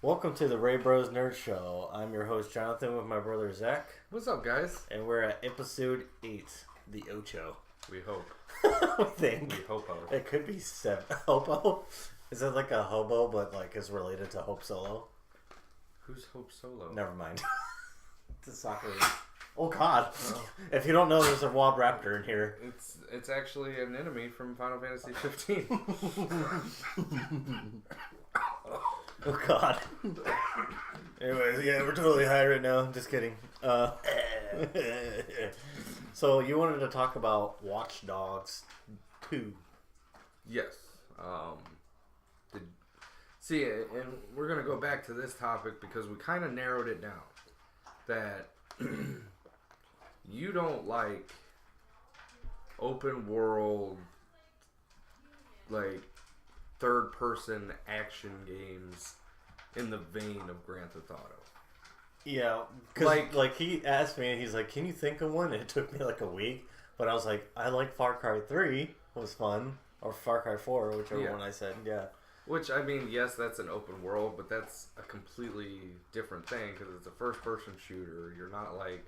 Welcome to the Ray Bros Nerd Show. I'm your host Jonathan with my brother Zach. What's up, guys? And we're at episode 8, the Ocho. We hope. I think. We hope. It could be 7. Hopo? Is it like a hobo but like is related to Hope Solo? Who's Hope Solo? Never mind. It's a soccer. Oh God! Oh. If you don't know, there's a Wob Raptor in here. It's actually an enemy from Final Fantasy 15. Oh God. Anyways, yeah, we're totally high right now. Just kidding. So you wanted to talk about Watchdogs 2. Yes. See, and we're gonna go back to this topic because we kind of narrowed it down. That you don't like open world, like third-person action games in the vein of Grand Theft Auto. Yeah, because like he asked me, and he's like, "Can you think of one?" And it took me like a week, but I was like, "I like Far Cry 3 was fun, or Far Cry 4, whichever one I said." Yeah. Which, I mean, yes, that's an open world, but that's a completely different thing because it's a first-person shooter. You're not like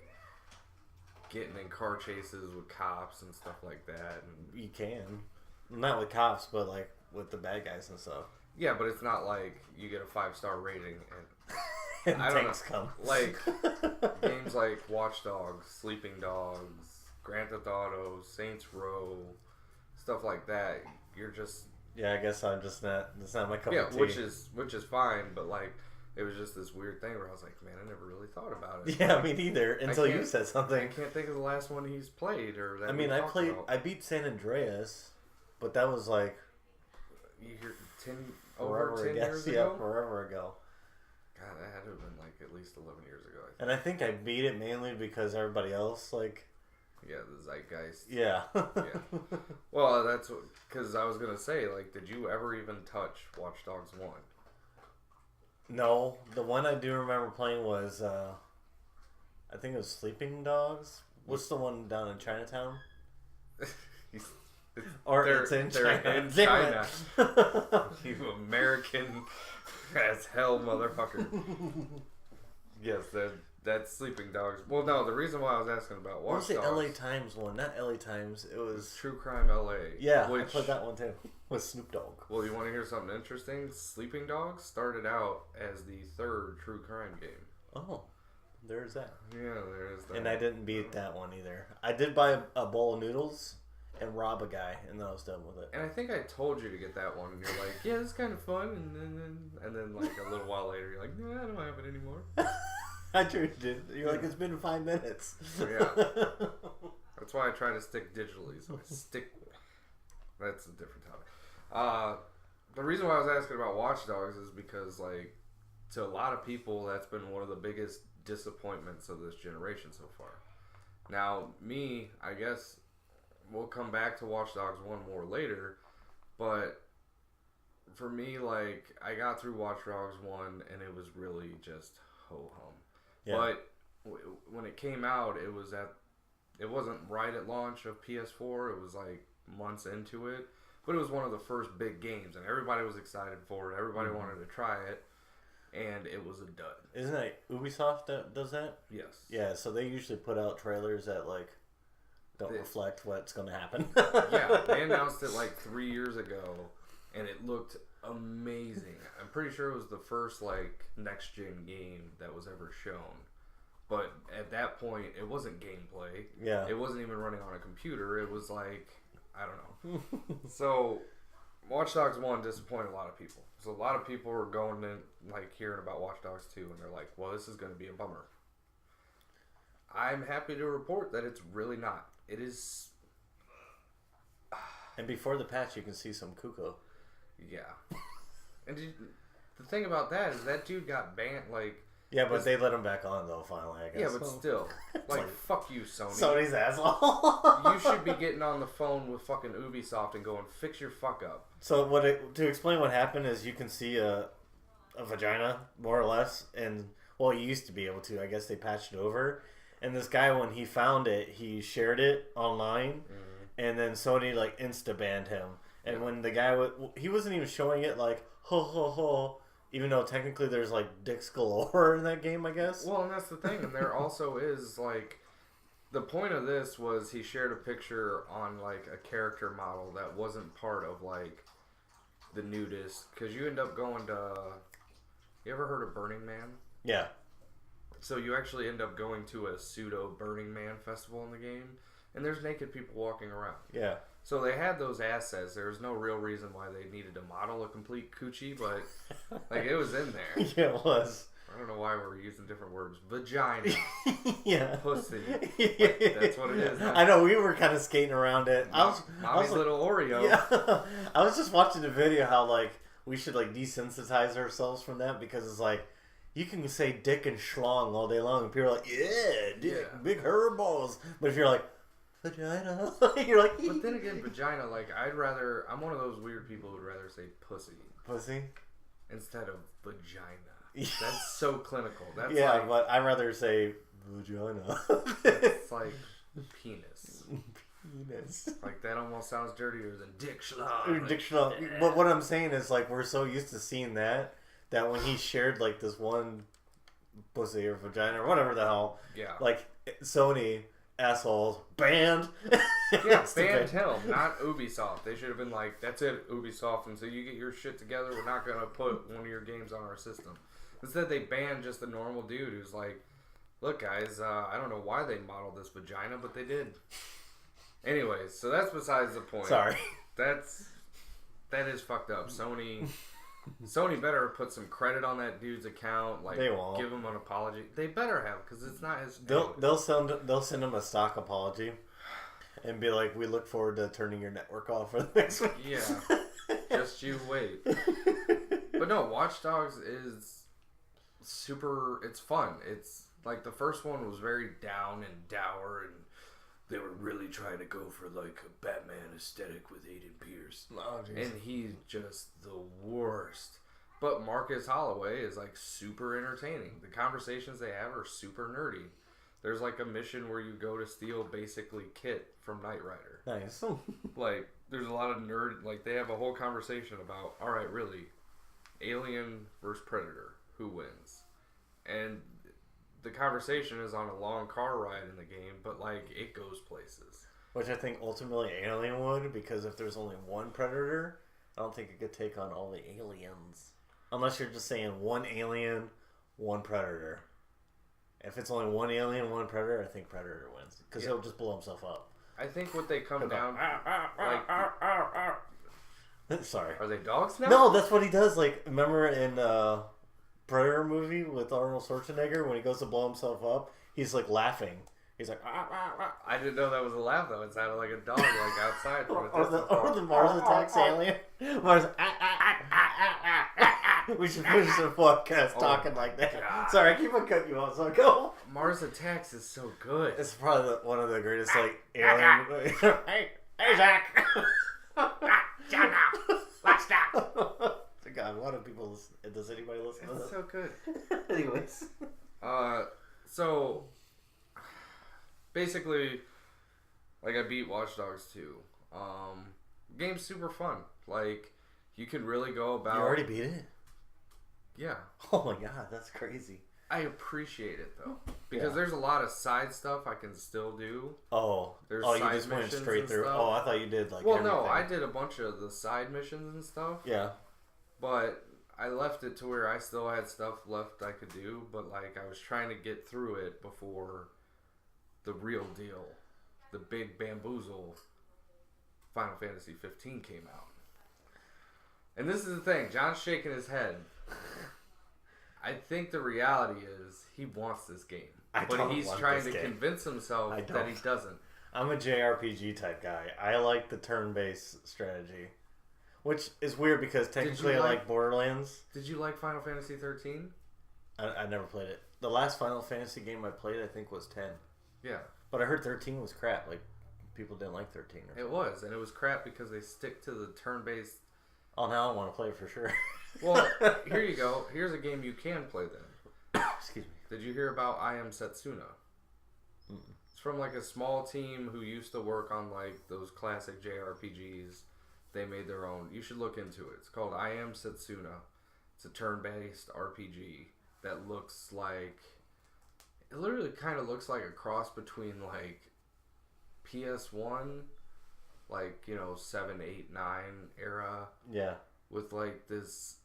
getting in car chases with cops and stuff like that. And you can, not with cops, but like with the bad guys and stuff. Yeah, but it's not like you get a 5-star rating and and tanks come. Like games like Watchdogs, Sleeping Dogs, Grand Theft Auto, Saints Row, stuff like that. You're just I guess I'm just not. That's not my cup of tea. which is fine, but like it was just this weird thing where I was like, man, I never really thought about it. Yeah, like, me neither. Until you said something. I can't think of the last one he's played or that. I mean, I beat San Andreas, but that was like over 10 years ago. Yeah, forever ago. God, that had to have been like at least 11 years ago. And I think I beat it mainly because everybody else like. Yeah, the zeitgeist. Yeah. Yeah. Well, that's because I was gonna say, like, did you ever even touch Watch Dogs 1? No, the one I do remember playing was, I think it was Sleeping Dogs. What's the one down in Chinatown? It's in China. In China. You American as hell motherfucker. Yes, that's Sleeping Dogs. Well, no, the reason why I was asking about Watch Dogs. What was the LA Times one? Not LA Times. It was True Crime LA. Yeah, I played that one too with Snoop Dogg. Well, you want to hear something interesting? Sleeping Dogs started out as the 3rd True Crime game. Oh, there's that. Yeah, there is that. And I didn't beat that one either. I did buy a bowl of noodles and rob a guy, and then I was done with it. And I think I told you to get that one, and you're like, yeah, it's kind of fun. And then like a little while later, you're like, no, I don't have it anymore. I sure did. You're like, it's been 5 minutes. Yeah. That's why I try to stick digitally. So that's a different topic. The reason why I was asking about Watch Dogs is because, like, to a lot of people, that's been one of the biggest disappointments of this generation so far. Now, me, I guess we'll come back to Watch Dogs 1 more later, but for me, like, I got through Watch Dogs 1 and it was really just ho-hum. Yeah. But when it came out, it wasn't right at launch of PS4. It was like months into it. But it was one of the first big games, and everybody was excited for it. Everybody wanted to try it, and it was a dud. Isn't that Ubisoft that does that? Yes. Yeah, so they usually put out trailers that like don't reflect what's going to happen. Yeah, they announced it like 3 years ago, and it looked amazing. I'm pretty sure it was the first like next gen game that was ever shown, but at that point it wasn't gameplay. Yeah, it wasn't even running on a computer. It was like, I don't know. So Watch Dogs 1 disappointed a lot of people. So a lot of people were going in like hearing about Watch Dogs 2 and they're like, well, this is going to be a bummer. I'm happy to report that it's really not. It is. And before the patch you can see some Kuko. Yeah. And the thing about that is that dude got banned, like... Yeah, but they let him back on, though, finally, I guess. Yeah, but still. Like, fuck you, Sony. Sony's asshole. You should be getting on the phone with fucking Ubisoft and going, fix your fuck up. So, to explain what happened is you can see a vagina, more or less, and, well, you used to be able to. I guess they patched it over. And this guy, when he found it, he shared it online, and then Sony, like, insta-banned him. And when the guy he wasn't even showing it like ho ho ho, Even though technically there's like dicks galore in that game, I guess. Well, and that's the thing. And there also is like, the point of this was he shared a picture on like a character model that wasn't part of like the nudist. Because you end up going to, you ever heard of Burning Man? Yeah. So you actually end up going to a pseudo Burning Man festival in the game. And there's naked people walking around. Yeah. So they had those assets. There was no real reason why they needed to model a complete coochie, but like it was in there. Yeah, it was. I don't know why we're using different words. Vagina. Yeah. Pussy. Like, that's what it is. I know, we were kind of skating around it. Mommy's little Oreo. Yeah. I was just watching the video how like we should like desensitize ourselves from that because it's like you can say dick and schlong all day long and people are like, yeah, dick, big herb balls. But if you're like, vagina, you're like, but then again, vagina, like I'm one of those weird people who would rather say pussy. Pussy? Instead of vagina. That's so clinical. That's like, but I'd rather say vagina. It's like penis. Penis. Like that almost sounds dirtier than dick schlong. Dick schlong. But what I'm saying is like we're so used to seeing that when he shared like this one pussy or vagina or whatever the hell. Yeah. Like Sony assholes banned. Yeah, banned him, not Ubisoft. They should have been like, that's it, Ubisoft, until you get your shit together, we're not going to put one of your games on our system. Instead, they banned just a normal dude who's like, look, guys, I don't know why they modeled this vagina, but they did. Anyways, so that's besides the point. Sorry. That is fucked up. Sony better put some credit on that dude's account. Like, they won't. Give him an apology. They better have, because it's not his. They'll send him a stock apology, and be like, "We look forward to turning your network off for the next week." Yeah, just you wait. But no, Watchdogs is super. It's fun. It's like the first one was very down and dour, and they were really trying to go for like a Batman aesthetic with Aiden Pierce. Oh, and he's just the worst. But Marcus Holloway is like super entertaining. The conversations they have are super nerdy. There's like a mission where you go to steal basically Kit from Knight Rider. Nice. Like there's a lot of nerd. Like they have a whole conversation about, all right, really, Alien versus Predator, who wins? And the conversation is on a long car ride in the game, but like it goes places. Which I think ultimately Alien would, because if there's only one Predator, I don't think it could take on all the aliens. Unless you're just saying one alien, one Predator. If it's only one alien, one Predator, I think Predator wins. Because he'll just blow himself up. I think what they come down... Sorry. Are they dogs now? No, that's what he does. Like, remember in Predator movie with Arnold Schwarzenegger when he goes to blow himself up? He's like laughing. He's like, I didn't know that was a laugh though. It sounded like a dog like outside. Or the Mars Attacks alien. Mars, we should finish the podcast talking like that. God. Sorry, I keep on cutting you off. So go. Mars Attacks is so good. It's probably one of the greatest like alien. Hey, Zach. John, now. Let's stop. God, why do people listen? Does anybody listen to this? It's so good. Anyways. So basically, like I beat Watchdogs 2. Game's super fun. Like you can really go about. You already beat it? Yeah. Oh my god, that's crazy. I appreciate it though, because there's a lot of side stuff I can still do. There's you just went straight through. Stuff. Oh, I thought you did like. Well, everything. no, I did a bunch of the side missions and stuff. Yeah. But I left it to where I still had stuff left I could do, but like I was trying to get through it before the real deal, the big bamboozle, Final Fantasy 15 came out. And this is the thing, John's shaking his head. I think the reality is he wants this game, but he's trying to convince himself that he doesn't. I'm a JRPG type guy. I like the turn-based strategy, which is weird because technically I like Borderlands. Did you like Final Fantasy 13? I never played it. The last Final Fantasy game I played, I think, was 10. Yeah. But I heard 13 was crap. Like, people didn't like 13. It was, and it was crap because they stick to the turn-based... Oh, now I want to play it for sure. Well, here you go. Here's a game you can play then. Excuse me. Did you hear about I Am Setsuna? Mm-mm. It's from like a small team who used to work on like those classic JRPGs. They made their own. You should look into it. It's called I Am Setsuna. It's a turn-based RPG that looks like... It literally kind of looks like a cross between, like, PS1, like, 7, 8, 9 era. Yeah. With, like, this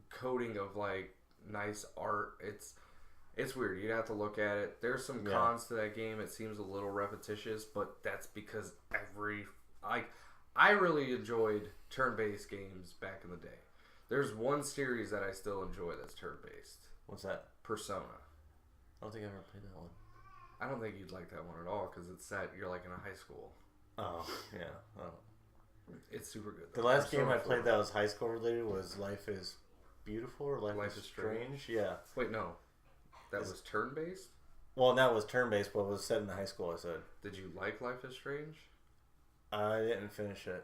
coating of, like, nice art. It's weird. You'd have to look at it. There's some cons to that game. It seems a little repetitious, but that's because I really enjoyed turn-based games back in the day. There's one series that I still enjoy that's turn-based. What's that? Persona. I don't think I ever played that one. I don't think you'd like that one at all because it's set. You're like in a high school. Oh yeah. Oh. It's super good. The last game I played that was high school related was Life is Beautiful or Life is Strange. Yeah. Wait, no. That was turn-based? Well, that was turn-based, but it was set in high school, I said. Did you like Life is Strange? I didn't finish it.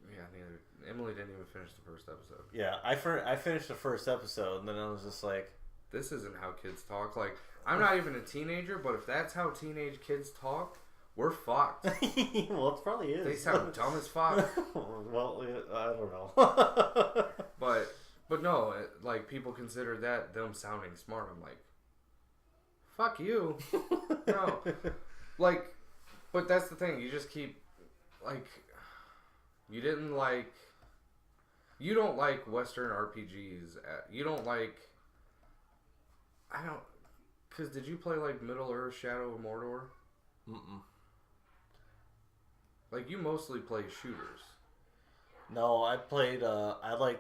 Yeah, neither. Emily didn't even finish the first episode. Yeah, I finished the first episode, and then I was just like... This isn't how kids talk. Like, I'm not even a teenager, but if that's how teenage kids talk, we're fucked. Well, it probably is. They sound dumb as fuck. Well, I don't know. But no, like, people consider that them sounding smart. I'm like, fuck you. No. Like, but that's the thing. You just keep, like, you don't like Western RPGs. You don't like, because did you play, like, Middle-earth, Shadow of Mordor? Mm-mm. Like, you mostly play shooters. No, I liked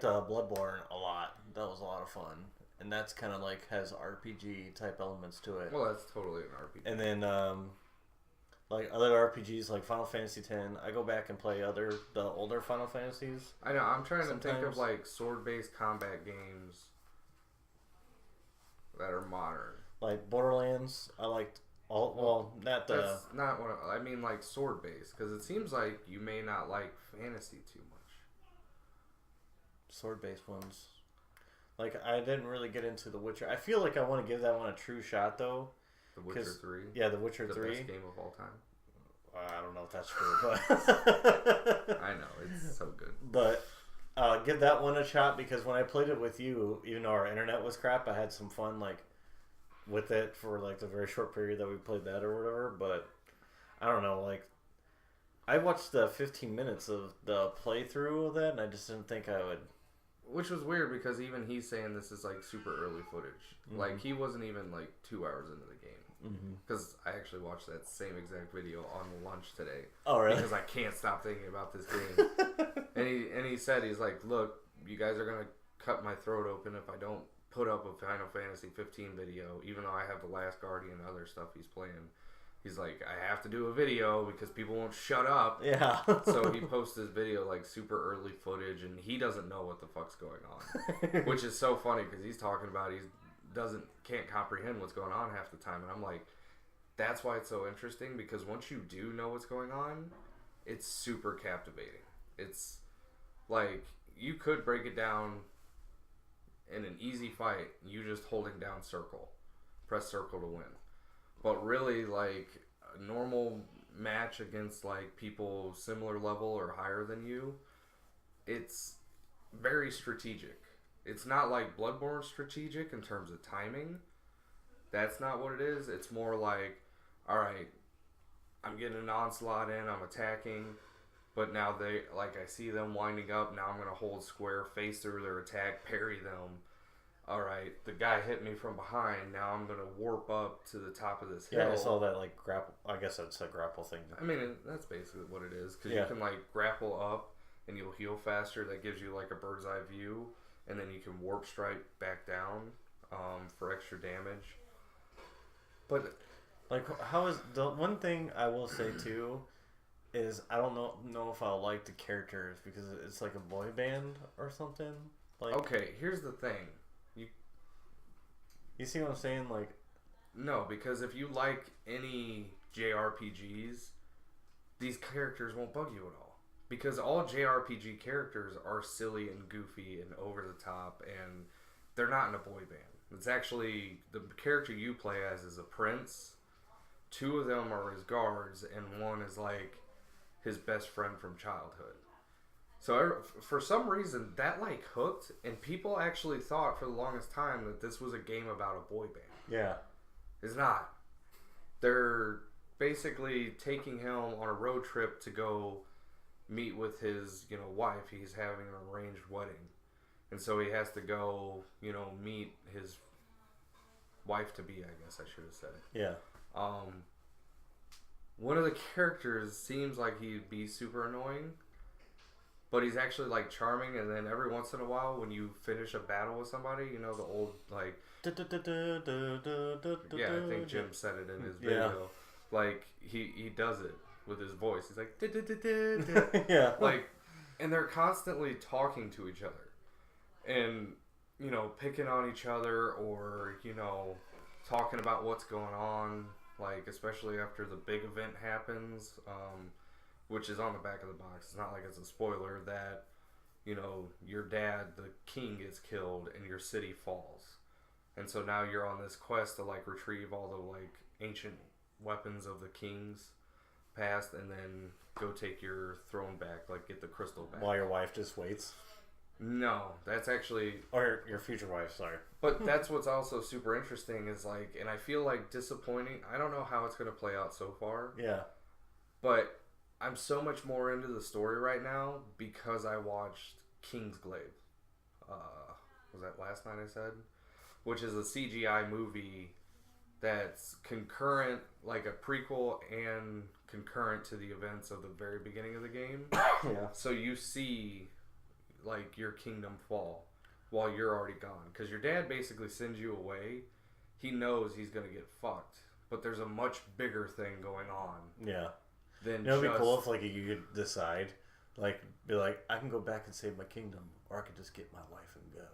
Bloodborne a lot. That was a lot of fun. And that's kind of like has RPG type elements to it. Well, that's totally an RPG. And then, like other RPGs like Final Fantasy X, I go back and play the older Final Fantasies. I know, I'm trying to think of like sword-based combat games that are modern. Like Borderlands, I liked not the... That's not what I mean, like sword-based, because it seems like you may not like fantasy too much. Sword-based ones. Like, I didn't really get into The Witcher. I feel like I want to give that one a true shot, though. The Witcher 3? Yeah, The Witcher 3. The best game of all time. I don't know if that's true, but... I know, it's so good. But give that one a shot, because when I played it with you, even though our internet was crap, I had some fun, like, with it for, like, the very short period that we played that or whatever. But, I don't know, like, I watched the 15 minutes of the playthrough of that, and I just didn't think I would... Which was weird, because even he's saying this is, like, super early footage. Mm-hmm. Like, he wasn't even, like, 2 hours into the game. Because I actually watched that same exact video on lunch today. Oh, really? Because I can't stop thinking about this game. and he said, he's like, look, you guys are going to cut my throat open if I don't put up a Final Fantasy 15 video, even though I have The Last Guardian and other stuff he's playing. He's like, I have to do a video because people won't shut up. Yeah. So he posts this video, like, super early footage, and he doesn't know what the fuck's going on. Which is so funny, because he's talking about can't comprehend what's going on half the time. And I'm like, that's why it's so interesting, because once you do know what's going on, it's super captivating. It's, like, you could break it down in an easy fight, you just holding down circle. Press circle to win. But really, like, a normal match against, like, people similar level or higher than you, it's very strategic. It's not like Bloodborne strategic in terms of timing. That's not what it is. It's more like, alright, I'm getting an onslaught in, I'm attacking, but now I see them winding up, now I'm going to hold square, face through their attack, parry them. Alright, the guy hit me from behind. Now I'm going to warp up to the top of this hill. Yeah, I saw that, like, grapple. I guess that's a grapple thing. I mean, that's basically what it is. Because you can, like, grapple up and you'll heal faster. That gives you, like, a bird's eye view. And then you can warp strike back down for extra damage. But, like, how is... The one thing I will say, too, is I don't know if I'll like the characters because it's like a boy band or something. Like, okay, here's the thing. You see what I'm saying? Like, no, because if you like any JRPGs, these characters won't bug you at all. Because all JRPG characters are silly and goofy and over the top, and they're not in a boy band. It's actually, the character you play as is a prince. 2 of them are his guards, and 1 is like his best friend from childhood. So for some reason that like hooked, and people actually thought for the longest time that this was a game about a boy band. Yeah. It's not. They're basically taking him on a road trip to go meet with his, wife. He's having an arranged wedding. And so he has to go, meet his wife to be, I guess I should have said. Yeah. One of the characters seems like he'd be super annoying, but he's actually like charming. And then every once in a while, when you finish a battle with somebody, the old like, yeah, I think Jim said it in his video. Like he does it with his voice. He's like, yeah, like, and they're constantly talking to each other, and picking on each other, or talking about what's going on. Like, especially after the big event happens, which is on the back of the box. It's not like it's a spoiler that, your dad, the king, gets killed and your city falls. And so now you're on this quest to, like, retrieve all the, like, ancient weapons of the king's past and then go take your throne back, like, get the crystal back. While your wife just waits? No, that's actually... Or your future wife, sorry. But that's what's also super interesting is, like, and I feel like disappointing. I don't know how it's going to play out so far. Yeah. But I'm so much more into the story right now because I watched Kingsglaive. Was that last night I said? Which is a CGI movie that's concurrent, like a prequel and concurrent to the events of the very beginning of the game. Yeah. So you see, like, your kingdom fall while you're already gone. Because your dad basically sends you away. He knows he's going to get fucked. But there's a much bigger thing going on. Yeah. Than it'd be cool if, like, you could decide, like, be like, I can go back and save my kingdom, or I could just get my wife and go.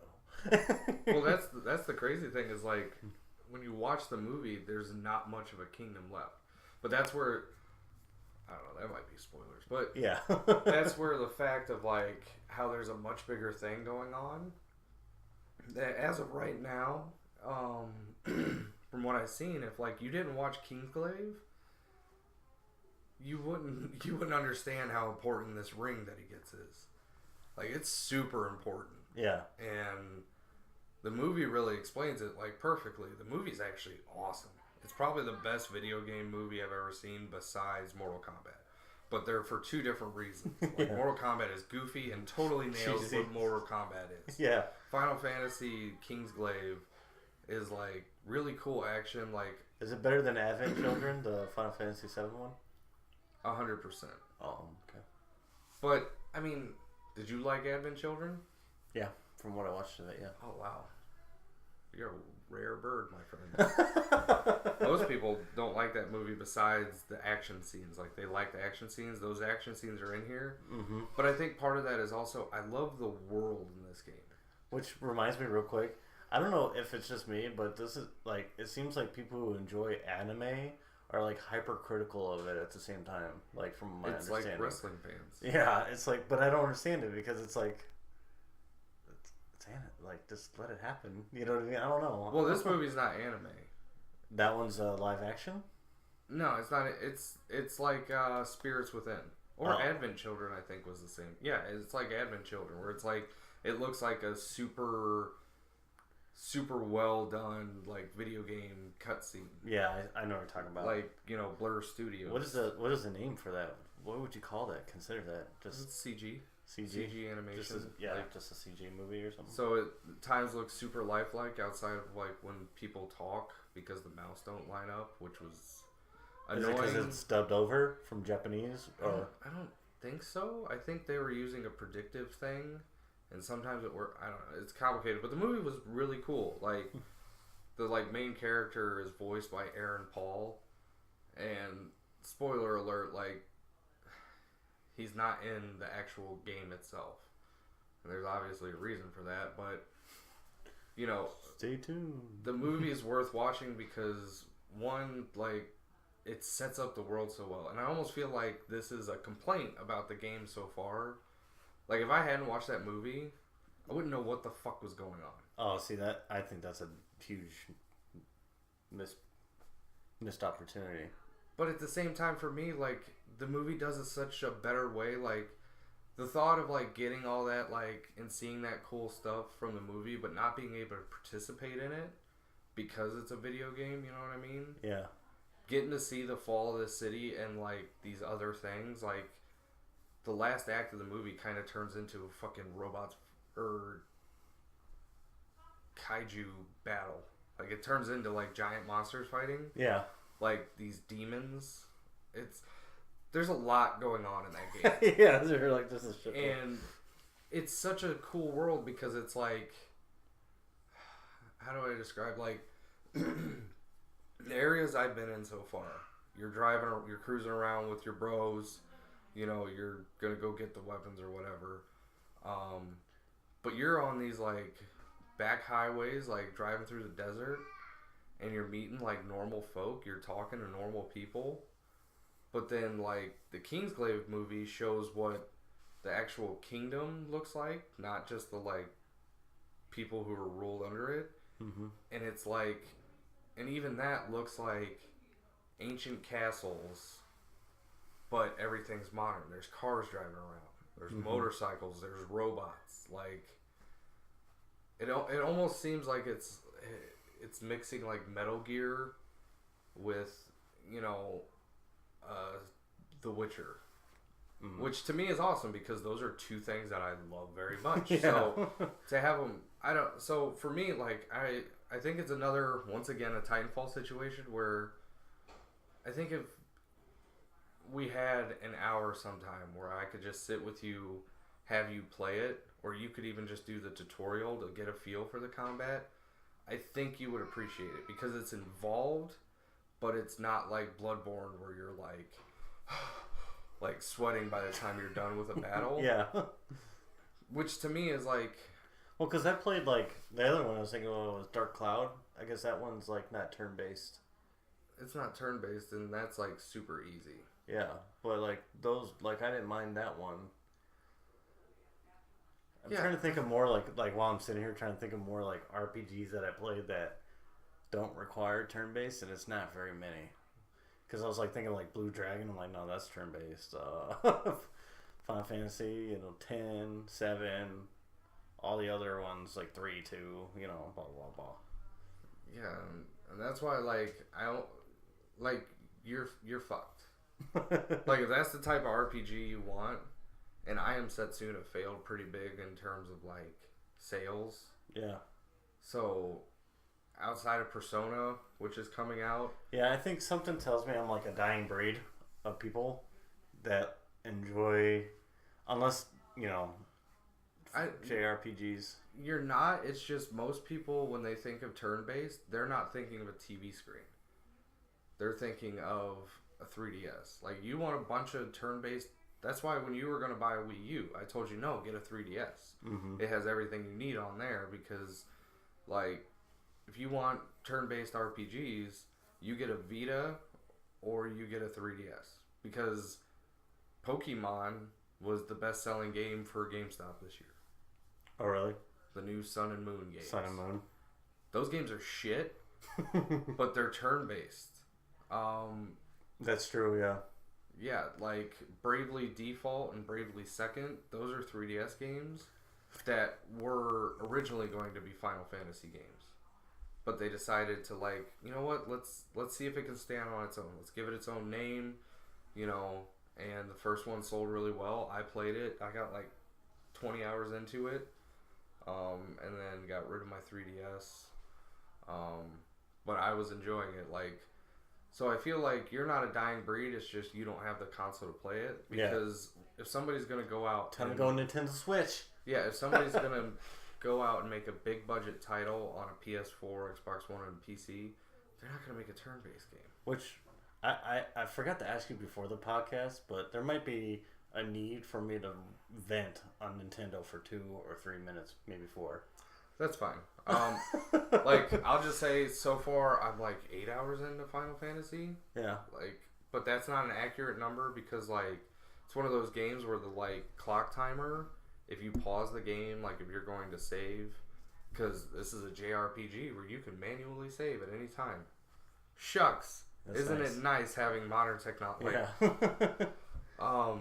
Well, that's the crazy thing is, like, when you watch the movie, there's not much of a kingdom left. But that's where, I don't know, that might be spoilers. But yeah. That's where the fact of, like, how there's a much bigger thing going on, that as of right now, from what I've seen, if, like, you didn't watch Kingsglaive, you wouldn't understand how important this ring that he gets is. Like, it's super important. Yeah. And the movie really explains it, like, perfectly. The movie's actually awesome. It's probably the best video game movie I've ever seen besides Mortal Kombat. But they're for two different reasons. Like, Yeah. Mortal Kombat is goofy and totally nails Cheesy. what Mortal Kombat is. Yeah. Final Fantasy Kingsglaive is, like, really cool action, like... Is it better than Advent Children, the Final Fantasy VII one? 100%. Oh, okay. But, I mean, did you like Advent Children? Yeah, from what I watched of it, yeah. Oh, wow. You're a rare bird, my friend. Most people don't like that movie besides the action scenes. Like, they like the action scenes. Those action scenes are in here. Mm-hmm. But I think part of that is also, I love the world in this game. Which reminds me real quick, I don't know if it's just me, but this is, like, it seems like people who enjoy anime are, like, hypercritical of it at the same time, like, from my understanding. It's like wrestling fans. Yeah, it's like, but I don't understand it because it's like, like, just let it happen. You know what I mean? I don't know. Well, this movie's not anime. That one's live action? No, it's not. It's like Spirits Within. Or Advent Children, I think, was the same. Yeah, it's like Advent Children, where it's like, it looks like a super well done, like, video game cutscene. Yeah, I know what you're talking about. Like, Blur Studios. What is the name for that? What would you call that? Consider that just It's CG. CG? CG animation. Just a CG movie or something. So it times looks super lifelike outside of, like, when people talk because the mouse don't line up, which was annoying. Is it because it's dubbed over from Japanese? Or I don't think so. I think they were using a predictive thing, and sometimes it worked. I don't know. It's complicated, but the movie was really cool. Like, the, like, main character is voiced by Aaron Paul, and spoiler alert, like, he's not in the actual game itself. And there's obviously a reason for that, but, stay tuned. The movie is worth watching because, one, like, it sets up the world so well. And I almost feel like this is a complaint about the game so far. Like, if I hadn't watched that movie, I wouldn't know what the fuck was going on. Oh, see, that I think that's a huge missed opportunity. But at the same time, for me, like, the movie does it such a better way. Like, the thought of like getting all that like and seeing that cool stuff from the movie, but not being able to participate in it because it's a video game. You know what I mean? Yeah. Getting to see the fall of the city and like these other things, like the last act of the movie kind of turns into a fucking robots or kaiju battle. Like it turns into like giant monsters fighting. Yeah. Like these demons. There's a lot going on in that game. Yeah, they're like this is shit. And it's such a cool world because it's like, how do I describe like the areas I've been in so far? You're cruising around with your bros. You know, you're gonna go get the weapons or whatever. But you're on these like back highways, like driving through the desert, and you're meeting like normal folk. You're talking to normal people. But then, like, the Kingsglaive movie shows what the actual kingdom looks like, not just the, like, people who are ruled under it. Mm-hmm. And it's like, and even that looks like ancient castles, but everything's modern. There's cars driving around. There's motorcycles. There's robots. Like, it almost seems like it's mixing, like, Metal Gear with, you know... The Witcher, which to me is awesome because those are two things that I love very much. Yeah. So to have them, so for me, like I think it's another, once again, a Titanfall situation where I think if we had an hour sometime where I could just sit with you, have you play it, or you could even just do the tutorial to get a feel for the combat, I think you would appreciate it because it's involved. But it's not like Bloodborne where you're like sweating by the time you're done with a battle. Yeah. Which to me is like... Well, because I played like... The other one I was thinking was Dark Cloud. I guess that one's like not turn-based. It's not turn-based and that's like super easy. Yeah. But like those... Like I didn't mind that one. I'm trying to think of more like while I'm sitting here trying to think of more like RPGs that I played that don't require turn-based, and it's not very many. Because I was like thinking like Blue Dragon, I'm like, no, that's turn-based. Final Fantasy, 10, 7, all the other ones like 3, 2, blah blah blah. Yeah, and that's why like I don't like you're fucked. Like if that's the type of RPG you want, and I Am Setsuna have failed pretty big in terms of like sales. Yeah. So. Outside of Persona, which is coming out. Yeah, I think something tells me I'm like a dying breed of people that enjoy, unless, JRPGs. You're not. It's just most people, when they think of turn-based, they're not thinking of a TV screen. They're thinking of a 3DS. Like, you want a bunch of turn-based... That's why when you were going to buy a Wii U, I told you, no, get a 3DS. Mm-hmm. It has everything you need on there because, like... If you want turn-based RPGs, you get a Vita or you get a 3DS. Because Pokemon was the best-selling game for GameStop this year. Oh, really? The new Sun and Moon games. Sun and Moon. Those games are shit, but they're turn-based. That's true, yeah. Yeah, like Bravely Default and Bravely Second, those are 3DS games that were originally going to be Final Fantasy games. But they decided to like, you know what? Let's see if it can stand on its own. Let's give it its own name, And the first one sold really well. I played it. I got like 20 hours into it, and then got rid of my 3DS. But I was enjoying it. Like, so I feel like you're not a dying breed. It's just you don't have the console to play it because if somebody's gonna go out, time to go Nintendo Switch. Yeah, if somebody's gonna go out and make a big budget title on a PS4, Xbox One, and PC, they're not going to make a turn-based game. Which, I forgot to ask you before the podcast, but there might be a need for me to vent on Nintendo for 2 or 3 minutes, maybe 4. That's fine. Like, I'll just say, so far, I'm like 8 hours into Final Fantasy. Yeah. Like, but that's not an accurate number because, like, it's one of those games where the, like, clock timer... If you pause the game, like if you're going to save, because this is a JRPG where you can manually save at any time. Shucks. Isn't it nice having modern technology? Yeah.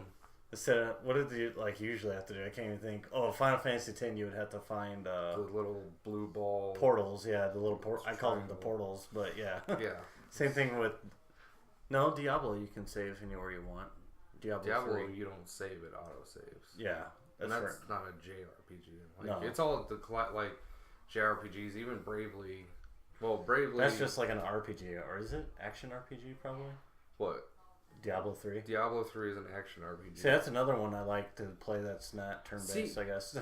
Instead of, what did you like usually have to do? I can't even think. Oh, Final Fantasy X, you would have to find The little blue ball. portals. Yeah, the little I call them the portals, but yeah. Yeah. Same thing with. No, Diablo you can save anywhere you want. Diablo 3. you don't save it, auto saves. Yeah, That's right. not a JRPG. Like, No. it's all the like JRPGs, even Bravely. Well, Bravely. That's just like an RPG, or is it action RPG? Probably. What? Diablo 3. Diablo 3 is an action RPG. See, that's another one I like to play. That's not turn-based, I guess.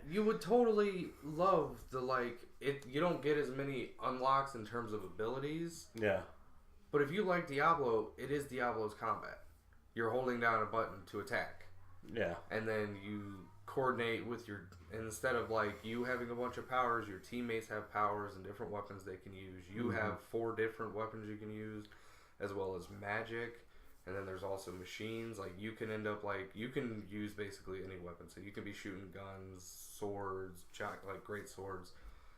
You would totally love the like it. You don't get as many unlocks in terms of abilities. Yeah. But if you like Diablo, it is Diablo's combat. You're holding down a button to attack. Yeah. And then you coordinate with your... Instead of like you having a bunch of powers, your teammates have powers and different weapons they can use. You have 4 different weapons you can use, as well as magic. And then there's also machines. Like you can end up like... You can use basically any weapon. So you can be shooting guns, swords, like great swords.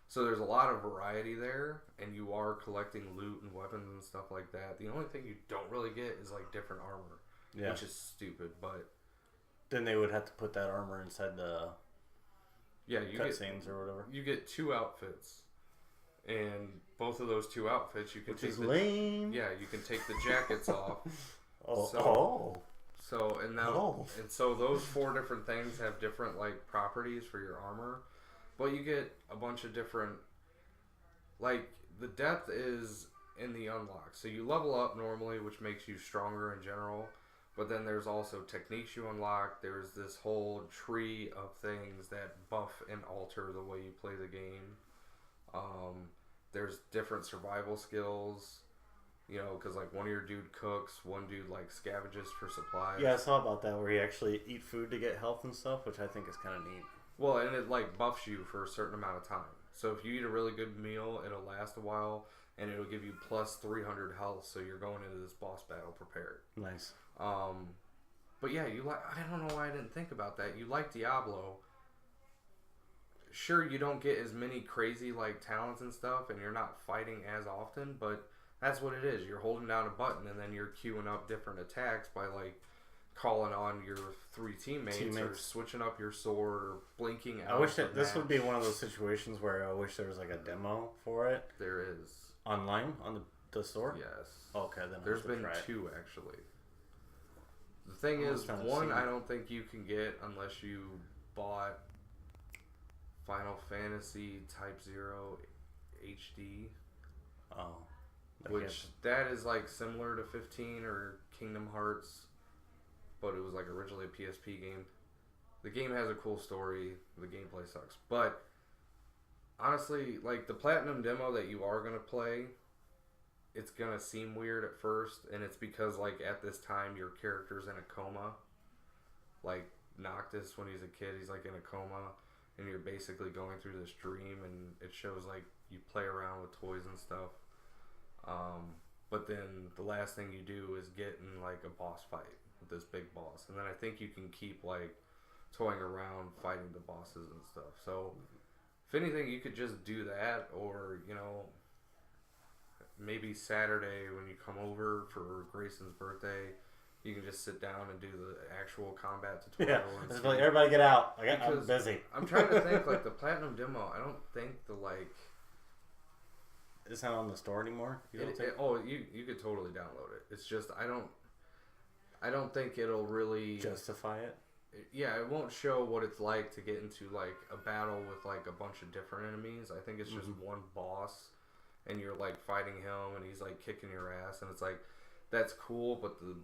So there's a lot of variety there, and you are collecting loot and weapons and stuff like that. The only thing you don't really get is like different armor, which is stupid. But then they would have to put that armor inside the you cutscenes or whatever. You get 2 outfits, and both of those 2 outfits you can Which take. is lame. Yeah, you can take the jackets off. So those 4 different things have different like properties for your armor. But you get a bunch of different, like, the depth is in the unlock. So you level up normally, which makes you stronger in general. But then there's also techniques you unlock. There's this whole tree of things that buff and alter the way you play the game. There's different survival skills. You know, because, like, one of your dude cooks, one dude, like, scavenges for supplies. Yeah, I saw about that where you actually eat food to get health and stuff, which I think is kind of neat. Well, and it like buffs you for a certain amount of time. So if you eat a really good meal, it'll last a while, and it'll give you plus 300 health. So you're going into this boss battle prepared. Nice. But yeah, you like. I don't know why I didn't think about that. You like Diablo. Sure, you don't get as many crazy like talents and stuff, and you're not fighting as often. But that's what it is. You're holding down a button, and then you're queuing up different attacks by like calling on your 3 teammates or switching up your sword or blinking out. I wish that this would be one of those situations where I wish there was like a demo for it. There is. Online? On the store? Yes. Okay, then there's been 2 actually. The thing is, one I don't think you can get unless you bought Final Fantasy Type 0 HD. Oh. Which that is like similar to 15 or Kingdom Hearts. But it was like originally a PSP game. The game has a cool story. The gameplay sucks. But honestly, like the Platinum demo that you are going to play, it's going to seem weird at first. And it's because like at this time your character's in a coma. Like Noctis, when he's a kid, he's like in a coma. And you're basically going through this dream. And it shows like you play around with toys and stuff. But then the last thing you do is get in like a boss fight with this big boss, and then I think you can keep like toying around fighting the bosses and stuff. So if anything, you could just do that, or you know, maybe Saturday when you come over for Grayson's birthday, you can just sit down and do the actual combat tutorial. Yeah, just like everybody get out. I'm busy. I'm trying to think like the Platinum demo. I don't think the like. It's not on the store anymore. You could totally download it. It's just I don't think it'll really justify it. Yeah, it won't show what it's like to get into like a battle with like a bunch of different enemies. I think it's just one boss, and you're like fighting him, and he's like kicking your ass, and it's like that's cool. But the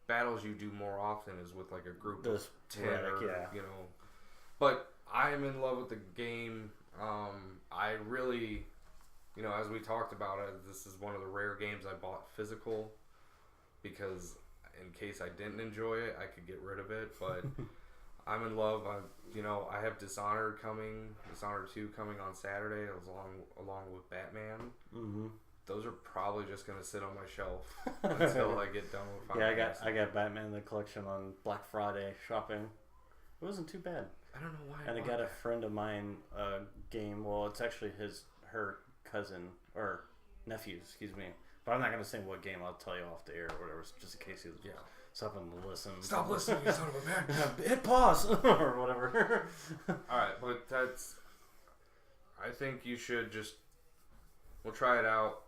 battles you do more often is with like a group of 10, you know. But I'm in love with the game. I really. You know, as we talked about it, this is one of the rare games I bought physical because in case I didn't enjoy it, I could get rid of it. But I'm in love. I have Dishonored 2 coming on Saturday, along with Batman. Mm-hmm. Those are probably just going to sit on my shelf until I get done with Final Fantasy. I got Batman the collection on Black Friday shopping. It wasn't too bad. I don't know why. And I got a friend of mine a game. Well, it's actually her cousin or nephew, excuse me. But I'm not gonna say what game. I'll tell you off the air or whatever, just in case he stop and listen. Stop listening, you son of a man. Hit pause or whatever. Alright, but that's... I think you should just... We'll try it out.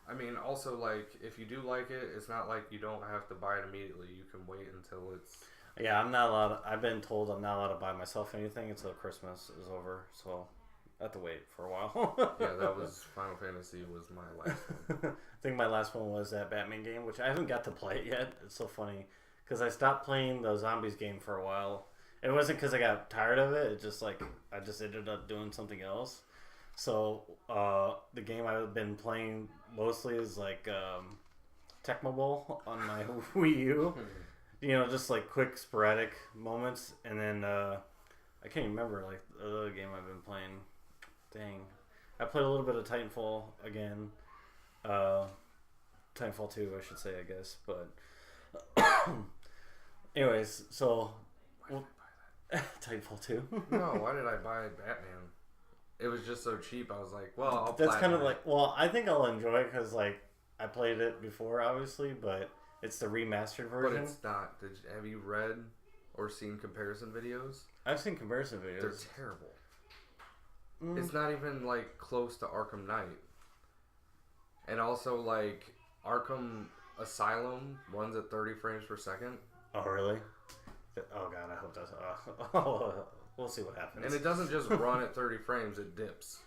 I mean, also, like, if you do like it, it's not like you don't have to buy it immediately. You can wait until it's... Yeah, I'm not allowed. I've been told I'm not allowed to buy myself anything until Christmas is over, so I have to wait for a while. Yeah, that was Final Fantasy was my last one. I think my last one was that Batman game, which I haven't got to play it yet. It's so funny because I stopped playing the zombies game for a while. It wasn't because I got tired of it. It's just like I just ended up doing something else. So the game I've been playing mostly is like Tecmo Bowl on my Wii U. You know, just like quick sporadic moments, and then I can't even remember like the other game I've been playing. Dang, I played a little bit of Titanfall again. Titanfall 2, I should say, I guess. But anyways, so Titanfall 2. No, why did I buy Batman? It was just so cheap. I was like, well, I'll That's kind of like, well, I think I'll enjoy it because like I played it before, obviously, but it's the remastered version. But it's not. Have you read or seen comparison videos? I've seen comparison videos. They're terrible. It's not even like close to Arkham Knight. And also, like, Arkham Asylum runs at 30 frames per second. Oh, really? Oh, God, I hope that's... we'll see what happens. And it doesn't just run at 30 frames, it dips.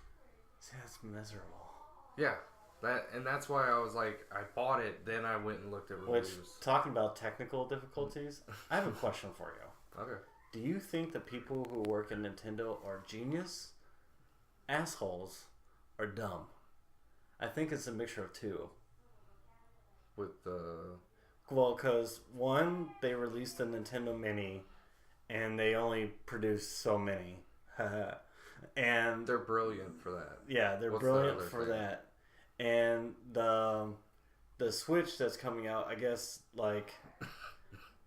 See, that's miserable. Yeah. That's why I was like, I bought it, then I went and looked at reviews. Which, talking about technical difficulties, I have a question for you. Okay. Do you think the people who work at Nintendo are genius, assholes, or dumb? I think it's a mixture of two. With the... Well, because one, they released the Nintendo Mini, and they only produced so many. And they're brilliant for that. Yeah, they're brilliant for that. And the Switch that's coming out, I guess, like,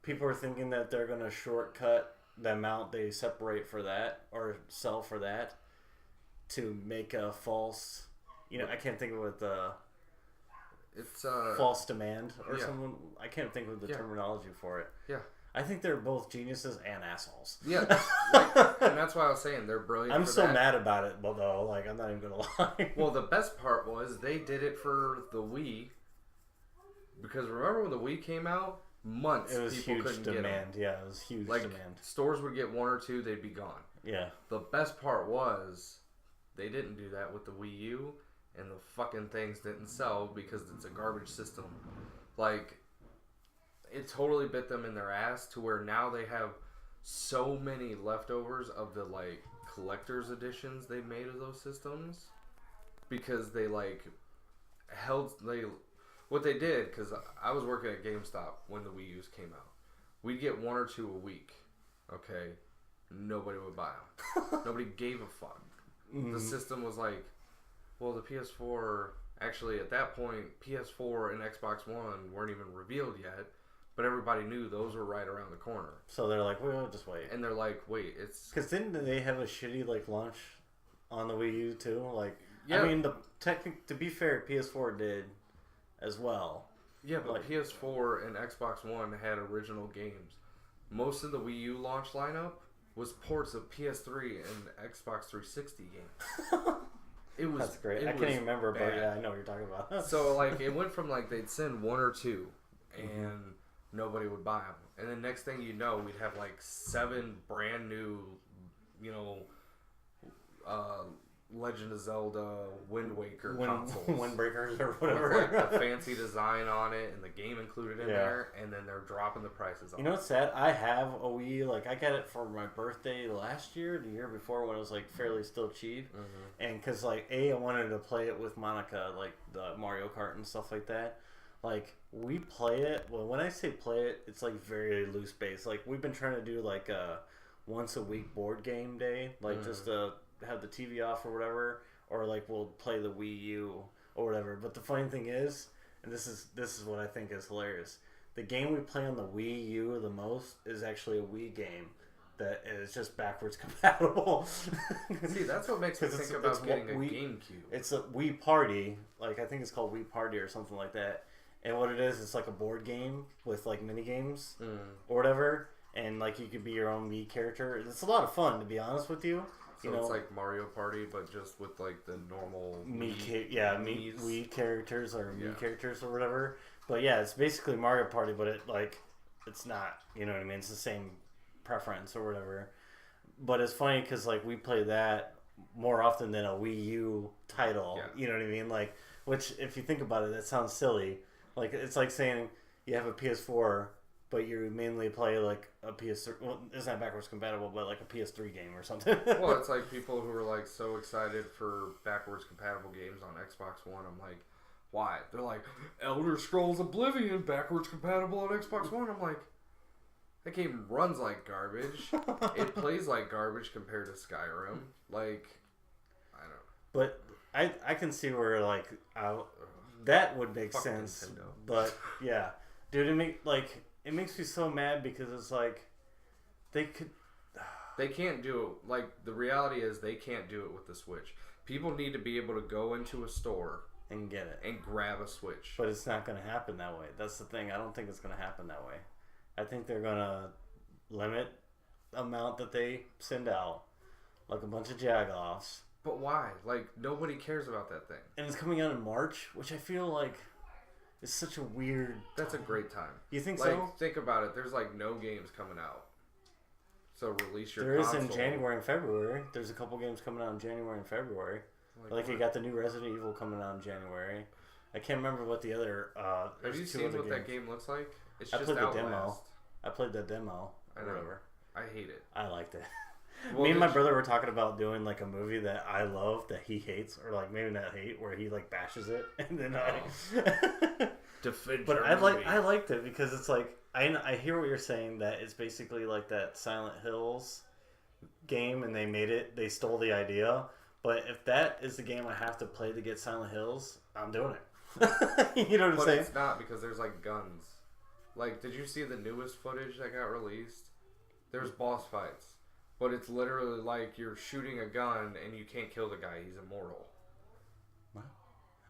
people are thinking that they're going to shortcut the amount they separate for that, or sell for that, to make a false, you know, I can't think of what the... It's false demand or yeah. something. I can't think of the terminology for it. Yeah. I think they're both geniuses and assholes. Yeah, like, and that's why I was saying they're brilliant. I'm so mad about it, but though, like, I'm not even gonna lie. Well, the best part was they did it for the Wii, because remember when the Wii came out, months it was people huge couldn't demand. get them. Yeah, it was huge like, demand. Stores would get one or two, they'd be gone. Yeah. The best part was they didn't do that with the Wii U, and the fucking things didn't sell because it's a garbage system. Like, it totally bit them in their ass to where now they have so many leftovers of the, like, collector's editions they made of those systems because they, like, what they did, because I was working at GameStop when the Wii U's came out. We'd get one or two a week, okay? Nobody would buy them. Nobody gave a fuck. Mm-hmm. The system was like, well, the PS4, actually at that point, PS4 and Xbox One weren't even revealed yet, but everybody knew those were right around the corner. So they're like, well, just wait. And they're like, wait, it's... Because didn't they have a shitty, like, launch on the Wii U, too? Like, yeah. I mean, to be fair, PS4 did as well. Yeah, but like, PS4 and Xbox One had original games. Most of the Wii U launch lineup was ports of PS3 and Xbox 360 games. It was... That's great. I can't even remember, but yeah, I know what you're talking about. So, like, it went from, like, they'd send one or two, and nobody would buy them. And then next thing you know, we'd have, like, 7 brand new, you know, Legend of Zelda, Wind Waker consoles. Windbreakers or whatever. With, like, the fancy design on it and the game included in there, and then they're dropping the prices on it. You know what's sad? I have a Wii. Like, I got it for my birthday last year, the year before, when it was, like, fairly still cheap. Mm-hmm. And because, like, I wanted to play it with Monica, like, the Mario Kart and stuff like that. Like, we play it. Well, when I say play it, it's, like, very loose base. Like, we've been trying to do, like, a once-a-week board game day. Like, just to have the TV off or whatever, or like we'll play the Wii U or whatever. But the funny thing is, and this is what I think is hilarious, the game we play on the Wii U the most is actually a Wii game that is just backwards compatible. See, that's what makes me think about getting a GameCube. It's a Wii Party, like I think it's called Wii Party or something like that, And what it is, it's like a board game with like mini games Mm. or whatever, and like you could be your own Mii character. It's a lot of fun, to be honest with you. So it's like Mario Party, but just with like the normal Wii characters or Yeah. Mii characters or whatever. But yeah, it's basically Mario Party, but it's not. You know what I mean? It's the same preference or whatever. But it's funny because like we play that more often than a Wii U title. Yeah. You know what I mean? Like, which if you think about it, that sounds silly. Like it's like saying you have a PS4, but you mainly play like a PS3. Well, it's not backwards compatible, but like a PS3 game or something. Well, it's like people who are like so excited for backwards compatible games on Xbox One. I'm like, why? They're like, Elder Scrolls Oblivion backwards compatible on Xbox One. I'm like, that game runs like garbage. It plays like garbage compared to Skyrim. Like, I don't know. But I can see where like that would make Fuck sense. Nintendo. But yeah, dude, it makes me so mad because it's like they can't do it. Like, the reality is they can't do it with the Switch. People need to be able to go into a store and get it and grab a Switch. But it's not going to happen that way. That's the thing. I don't think it's going to happen that way. I think they're going to limit the amount that they send out, like a bunch of jag-offs. But why? Like, nobody cares about that thing. And it's coming out in March, which I feel like is such a weird... That's a great time. You think like, so? Think about it. There's like no games coming out. So release your There console. is in January and February. There's a couple games coming out in January and February. Like you got the new Resident Evil coming out in January. I can't remember what the other... Have you seen what that game looks like? It's I just played the Outlast. demo. I played the demo. I Or know. whatever. I hate it. I liked it. Well, Me and my brother were talking about doing like a movie that I love that he hates, or like maybe not hate, where he like bashes it, and then Defend But your I movie. liked it because it's like I hear what you're saying, that it's basically like that Silent Hills game, and they stole the idea. But if that is the game I have to play to get Silent Hills, I'm doing it. You know what I'm But saying? it's not, because there's like guns. Like, did you see the newest footage that got released? There's boss fights. But it's literally like you're shooting a gun and you can't kill the guy. He's immortal. What?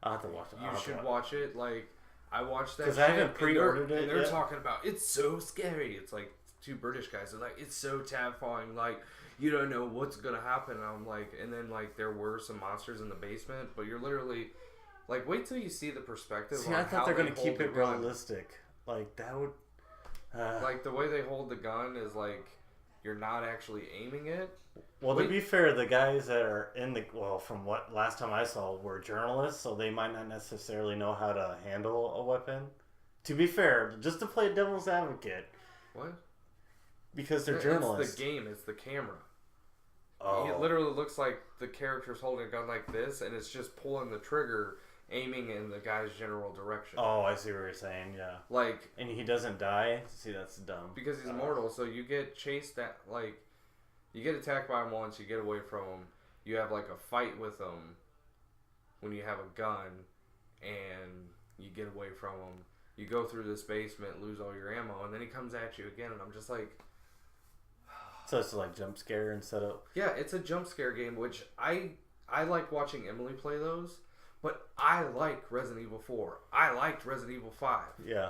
I'll have to watch it. You should watch it. Like, I watched that because shit. I haven't pre-ordered it And they're yet. talking about, it's so scary. It's like two British guys. They're like, it's so terrifying. Like, you don't know what's going to happen. And I'm like, and then like there were some monsters in the basement. But you're literally, like, wait till you see the perspective. See, on I thought how they're going gonna to keep it realistic. Like that would. Like, the way they hold the gun is like, you're not actually aiming it. Well, to be fair, the guys that are from what last time I saw, were journalists, so they might not necessarily know how to handle a weapon. To be fair, just to play devil's advocate, What? because they're journalists. It's the game. It's the camera. Oh. It literally looks like the character's holding a gun like this, and it's just pulling the trigger, aiming in the guy's general direction. Oh, I see what you're saying. Yeah. Like, And he doesn't die. See, that's dumb. because he's immortal, so you get chased at, like, you get attacked by him once, you get away from him, you have like a fight with him when you have a gun, and you get away from him. You go through this basement, lose all your ammo, and then he comes at you again, and I'm just like, So it's like jump scare instead of. yeah, it's a jump scare game, which I like watching Emily play those, but I like Resident Evil 4. I liked Resident Evil 5. Yeah.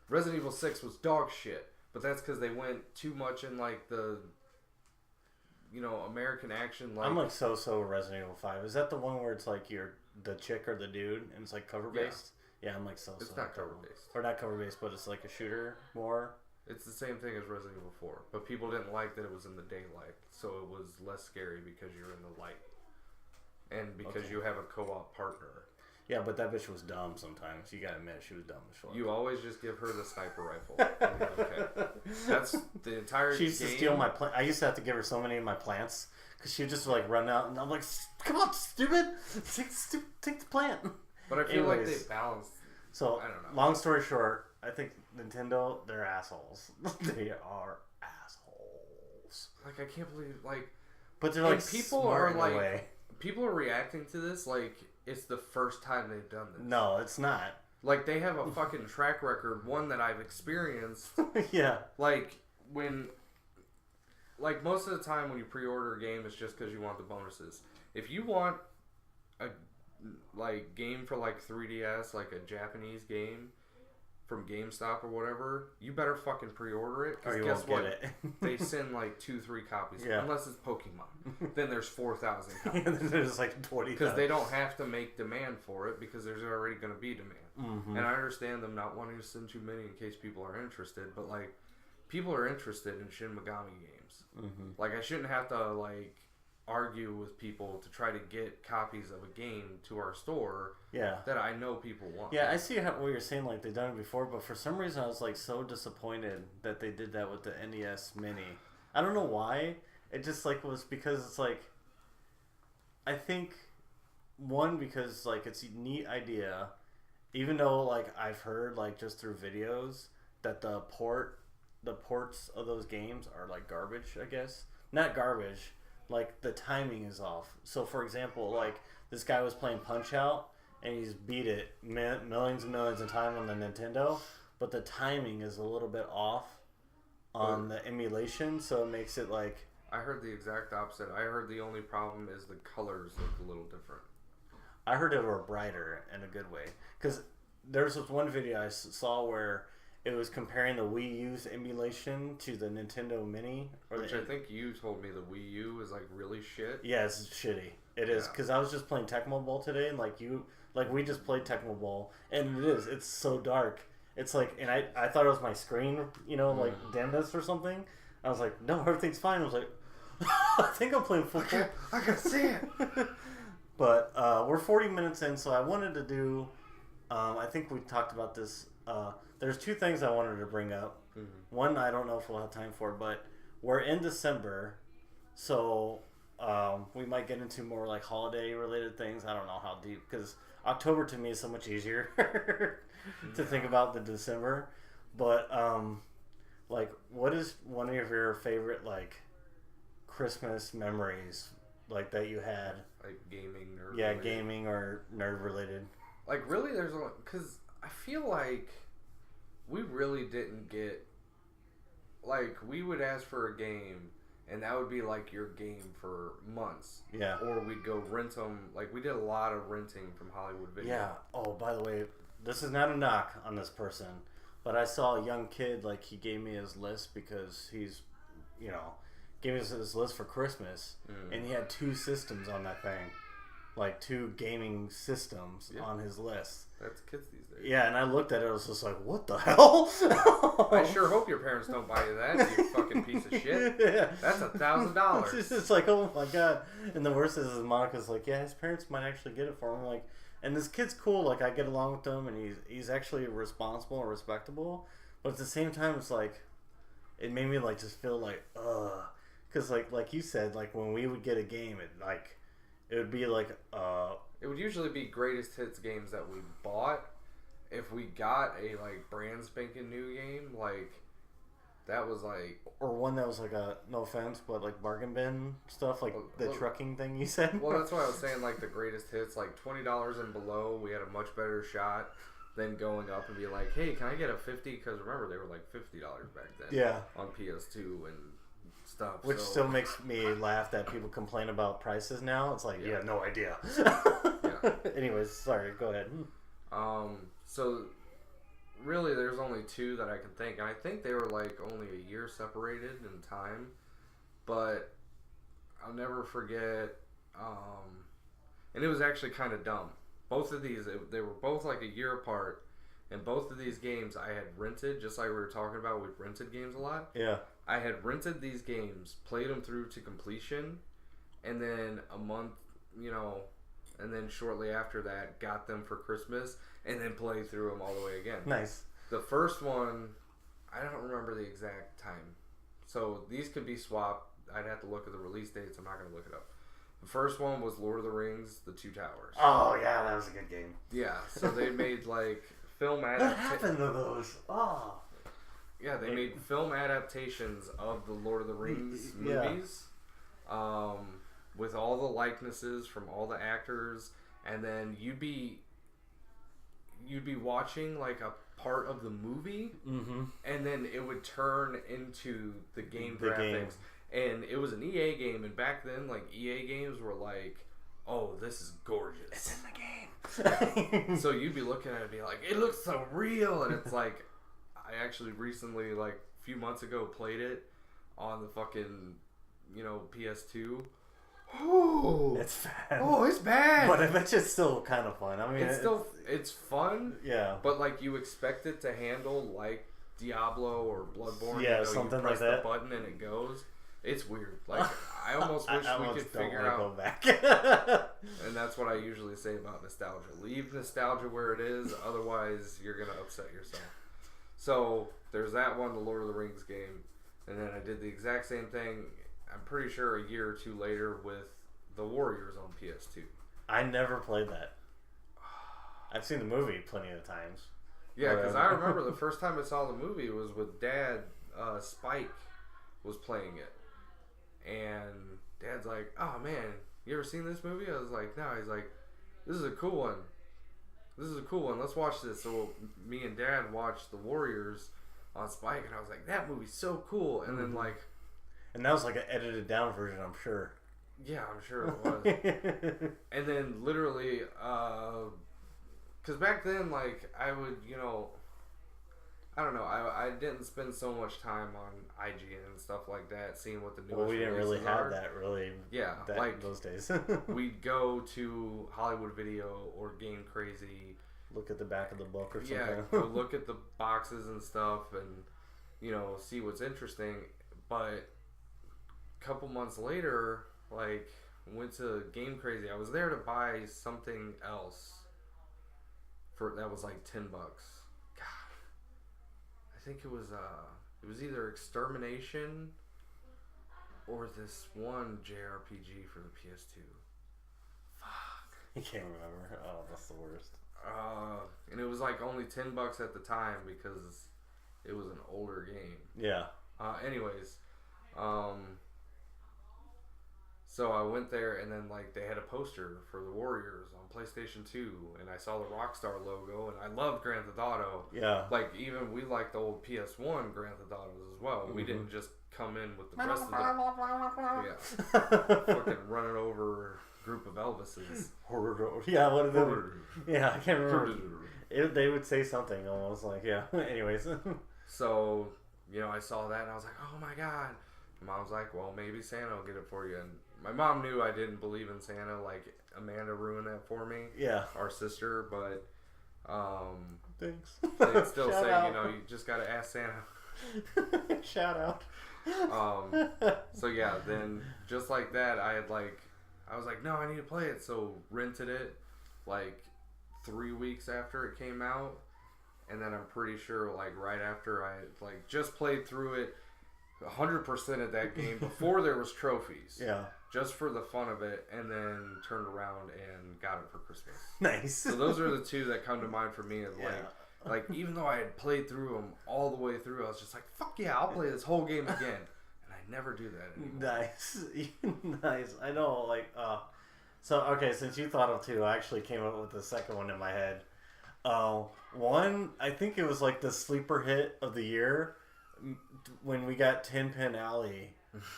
Resident Evil 6 was dog shit, but that's because they went too much in like the, American action. Like, I'm like so Resident Evil 5. Is that the one where it's like you're the chick or the dude and it's like cover based? Yeah, I'm like so. It's not cover based. Or not cover based, but it's like a shooter more. It's the same thing as Resident Evil 4, but people didn't like that it was in the daylight, so it was less scary because you're in the light, and because you have a co-op partner. Yeah, but that bitch was dumb sometimes. You gotta admit, she was dumb as fuck. You always just give her the sniper rifle. And you're okay. That's the entire She used game. to steal my plant. I used to have to give her so many of my plants because she would just like run out, and I'm like, "Come on, stupid! Take the plant." But I feel like Anyways. they balanced. So, I don't know. long story short, I think Nintendo, they're assholes. They are assholes. Like, I can't believe, like, But they're and like people smart are in a like, way. people are reacting to this like it's the first time they've done this. No, it's not. Like, they have a fucking track record, one that I've experienced. Yeah. Like, most of the time when you pre-order a game, it's just because you want the bonuses. If you want a like game for like 3DS, like a Japanese game from GameStop or whatever, you better fucking pre-order it. Or Because you guess won't what? get it. They send like 2-3 copies. Yeah. Unless it's Pokemon. Then there's 4,000 copies. There's like 20. Because they don't have to make demand for it because there's already going to be demand. Mm-hmm. And I understand them not wanting to send too many in case people are interested. But like, people are interested in Shin Megami games. Mm-hmm. Like, I shouldn't have to like argue with people to try to get copies of a game to our store that I know people want. Yeah, I see what you're saying, like they've done it before, but for some reason I was like so disappointed that they did that with the NES Mini. I don't know why. It just like was because it's like, I think one, because like it's a neat idea, even though like I've heard like just through videos that the ports of those games are like garbage, I guess. Not garbage, like the timing is off. So for example, like this guy was playing Punch Out and he's beat it millions and millions of times on the Nintendo, but the timing is a little bit off on the emulation, so it makes it like... I heard the exact opposite. I heard the only problem is the colors look a little different. I heard it were brighter in a good way. Because there's this one video I saw where it was comparing the Wii U's emulation to the Nintendo Mini. Which I think you told me the Wii U is like really shit. Yeah, it's shitty. It is. Because I was just playing Tecmo Bowl today, and we just played Tecmo Bowl, and it is. It's so dark. It's like, and I thought it was my screen, like dimness or something. I was like, no, everything's fine. I was like, I think I'm playing football. I can see it. But we're 40 minutes in, so I wanted to do, I think we talked about this. There's two things I wanted to bring up. Mm-hmm. One, I don't know if we'll have time for, but we're in December, so we might get into more like holiday related things. I don't know how deep, because October to me is so much easier to think about than December. But like, what is one of your favorite like Christmas memories like that you had? Like gaming, nerd. Yeah, related. gaming or nerd related. Like really, there's a because I feel like we really didn't get, like, we would ask for a game and that would be like your game for months. Yeah. Or we'd go rent them. Like, we did a lot of renting from Hollywood Video. Yeah. Oh, by the way, this is not a knock on this person, but I saw a young kid, like, he gave me his list because he's, gave us his list for Christmas, and he had 2 systems on that thing. Like, 2 gaming systems on his list. That's kids these days. Yeah, and I looked at it, I was just like, what the hell? I sure hope your parents don't buy you that, you fucking piece of shit. Yeah. That's $1,000. It's just like, oh my god. And the worst is Monica's like, yeah, his parents might actually get it for him. Like, and this kid's cool, like, I get along with him, and he's actually responsible and respectable. But at the same time, it's like, it made me, like, just feel like, ugh. Because, like you said, like, when we would get a game, it would be like, it would usually be greatest hits games that we bought. If we got a like brand spanking new game, like that was like, or one that was like a, no offense, but like bargain bin stuff, like the trucking thing you said. Well, that's why I was saying, like, the greatest hits, like $20 and below, we had a much better shot than going up and be like, hey, can I get a 50? Because remember, they were like $50 back then. Yeah. On PS2 and stuff. Which still makes me laugh that people complain about prices now. It's like, yeah, no idea. Yeah. Anyways, sorry, go ahead. So really there's only 2 that I can think. And I think they were like only a year separated in time. But I'll never forget, and it was actually kind of dumb. Both of these, they were both like a year apart. And both of these games I had rented, just like we were talking about, we rented games a lot. Yeah. I had rented these games, played them through to completion, and then a month, and then shortly after that, got them for Christmas, and then played through them all the way again. Nice. The first one, I don't remember the exact time. So these could be swapped. I'd have to look at the release dates. I'm not going to look it up. The first one was Lord of the Rings, The Two Towers. Oh, yeah, that was a good game. Yeah, so they made, like, film What happened to those? Oh. Yeah, they made film adaptations of the Lord of the Rings movies, with all the likenesses from all the actors, and then you'd be watching like a part of the movie, and then it would turn into the game graphics. And it was an EA game, and back then, like, EA games were like oh, this is gorgeous. It's in the game. So you'd be looking at it and be like, it looks so real. And it's like, I actually recently, like a few months ago, played it on the fucking, PS2. Oh, it's bad. Oh, it's bad. But I bet you it's still kind of fun. I mean, it's fun. Yeah. But like you expect it to handle like Diablo or Bloodborne. Yeah, something you press like that. the button and it goes. It's weird. Like I almost wish we could figure out. Go back. And that's what I usually say about nostalgia. Leave nostalgia where it is. Otherwise, you're gonna upset yourself. So there's that one, the Lord of the Rings game, and then I did the exact same thing. I'm pretty sure a year or two later with the Warriors on PS2. I never played that. I've seen the movie plenty of times. Yeah, because I remember the first time I saw the movie was with Dad. Spike was playing it. And Dad's like, oh man, you ever seen this movie? I was like, no. He's like, this is a cool one. Let's watch this. So me and Dad watched The Warriors on Spike, and I was like, that movie's so cool. And then like... And that was like an edited down version, I'm sure. Yeah, I'm sure it was. And then literally, because back then, like, I would, I don't know, I didn't spend so much time on IGN and stuff like that, seeing what the newest Well, we didn't really have are. that, really. Yeah, like, those days. We'd go to Hollywood Video or Game Crazy. Look at the back of the book or something. Yeah, go look at the boxes and stuff and, see what's interesting. But a couple months later, like, went to Game Crazy. I was there to buy something else that was like $10. God, I think it was either Extermination or this one JRPG for the PS2. Fuck, I can't remember. Oh, that's the worst. And it was like only $10 at the time because it was an older game. Yeah. Anyways, so I went there, and then like they had a poster for the Warriors on PlayStation 2, and I saw the Rockstar logo, and I loved Grand Theft Auto. Yeah. Like even we liked the old PS1 Grand Theft Autos as well. Mm-hmm. We didn't just come in with the rest of the fucking running over group of Elvises. Yeah, what are they? Yeah, I can't remember. They would say something almost like, yeah. Anyways. So, I saw that, and I was like, oh my god. Mom's like, well, maybe Santa will get it for you. And my mom knew I didn't believe in Santa. Like, Amanda ruined that for me. Yeah. Our sister, but thanks. They still say, you just got to ask Santa. Shout out. So yeah, then just like that, I was like, no, I need to play it. So rented it like 3 weeks after it came out. And then I'm pretty sure like right after I like just played through it 100% of that game before there was trophies. Yeah. Just for the fun of it, and then turned around and got it for Christmas. Nice. So those are the two that come to mind for me. Like even though I had played through them all the way through, I was just like, fuck yeah, I'll play this whole game again. And I never do that anymore. Nice. Nice. I know, like, so, okay, since you thought of two, I actually came up with the second one in my head. One, I think it was like the sleeper hit of the year when we got Tin Pin Alley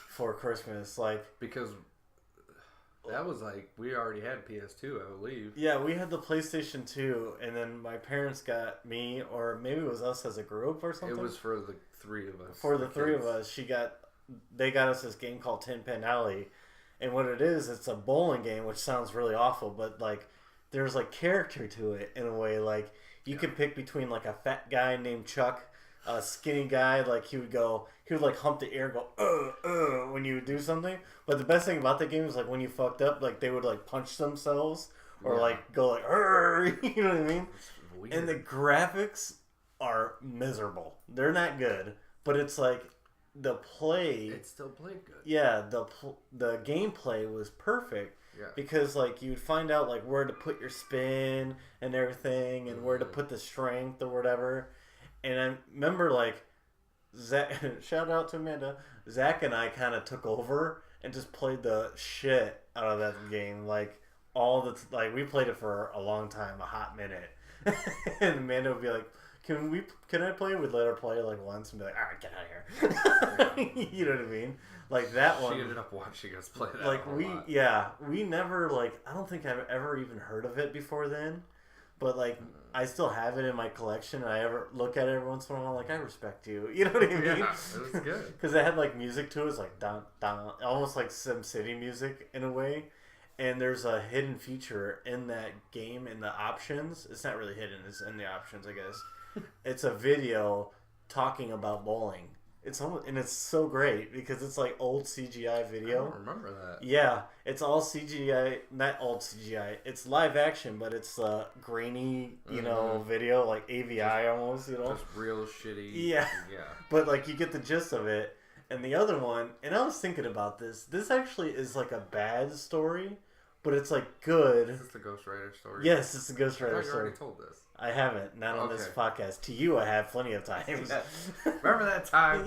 for Christmas. Like, because that was like, we already had PS2, I believe. Yeah, we had the PlayStation 2, and then my parents got me, or maybe it was us as a group or something. It was for the three of us. For the three of us, they got us this game called Tin Pin Alley. And what it is, it's a bowling game, which sounds really awful, but like there's like character to it in a way. Like you could pick between like a fat guy named Chuck, a skinny guy, like he would like hump the air and go when you would do something. But the best thing about the game is like when you fucked up, like they would like punch themselves or like go like you know what I mean? And the graphics are miserable. They're not good, but it's like the play. It still played good. Yeah, the gameplay was perfect. Yeah. Because like you'd find out like where to put your spin and everything, and where to put the strength or whatever. And I remember like Zach, shout out to Amanda. Zach and I kind of took over and just played the shit out of that game. Like we played it for a long time, a hot minute. And Amanda would be like, Can I play? We'd let her play like once and be like, all right, get out of here. You know what I mean? Like that one. She ended up watching us play that. Like we never like. I don't think I've ever even heard of it before then. But like, I still have it in my collection, and I ever look at it every once in a while. I'm like, I respect you. You know what I mean? Yeah, it was good. Because it had like music to it. It's like dun dun, almost like SimCity music in a way. And there's a hidden feature in that game in the options. It's not really hidden. It's in the options, I guess. It's a video talking about bowling. It's so great because it's like old CGI video. I don't remember that. Yeah, it's all CGI, not old CGI. It's live action, but it's grainy, video like AVI almost, Just real shitty. Yeah. But like you get the gist of it. And the other one, and I was thinking about this. This actually is like a bad story, but it's like good. Is this the Ghost Rider story? Yes, it's the Ghost Rider I thought you story. already told this. I haven't, not on this podcast. To you, I have plenty of times. Remember that time?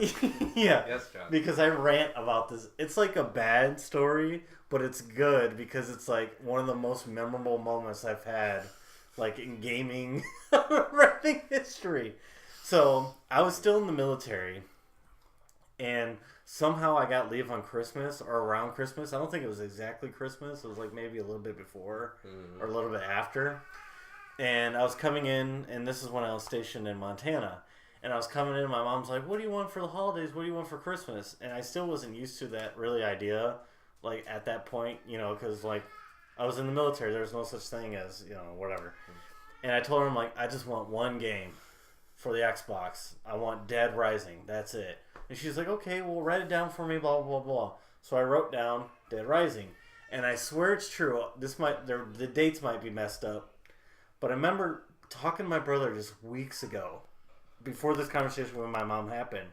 Yeah. Yes, John. Because I rant about this. It's like a bad story, but it's good because it's like one of the most memorable moments I've had, like in gaming rapping history. So I was still in the military, and somehow I got leave on Christmas or around Christmas. I don't think it was exactly Christmas. It was like maybe a little bit before or a little bit after. And I was coming in, and this is when I was stationed in Montana. And I was coming in, and my mom's like, what do you want for the holidays? What do you want for Christmas? And I still wasn't used to that really idea, like, at that point, because, like, I was in the military. There was no such thing as, whatever. And I told her, I'm like, I just want one game for the Xbox. I want Dead Rising. That's it. And she's like, okay, well, write it down for me, blah, blah, blah, blah. So I wrote down Dead Rising. And I swear it's true. The dates might be messed up. But I remember talking to my brother just weeks ago, before this conversation with my mom happened,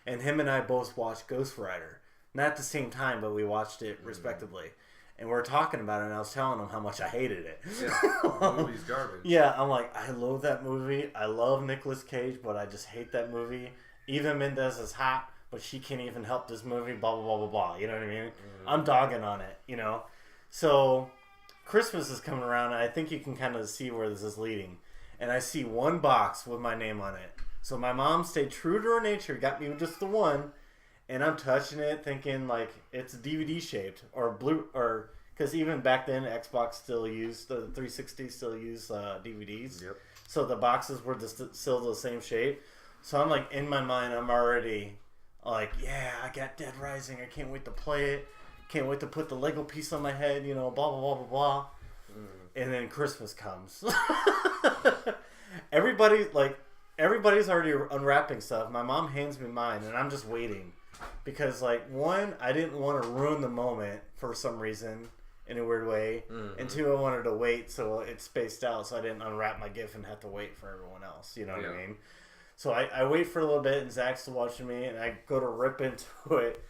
and him and I both watched Ghost Rider. Not at the same time, but we watched it respectively. And we were talking about it, and I was telling him how much I hated it. Yeah, the movie's garbage. Yeah, I'm like, I love that movie. I love Nicolas Cage, but I just hate that movie. Eva Mendes is hot, but she can't even help this movie, blah, blah, blah, blah, blah. You know what I mean? I'm dogging on it, So Christmas is coming around, and I think you can kind of see where this is leading. And I see one box with my name on it. So my mom stayed true to her nature, got me just the one, and I'm touching it, thinking like it's DVD shaped or because even back then Xbox still used the 360 still used DVDs. Yep. So the boxes were still the same shape. So I'm like in my mind, I'm already like, yeah, I got Dead Rising. I can't wait to play it. Can't wait to put the Lego piece on my head, blah, blah, blah, blah, blah. And then Christmas comes. Everybody's already unwrapping stuff. My mom hands me mine, and I'm just waiting. Because, one, I didn't want to ruin the moment for some reason in a weird way. And two, I wanted to wait so it spaced out so I didn't unwrap my gift and have to wait for everyone else. You know what I mean? So I wait for a little bit, and Zach's still watching me, and I go to rip into it.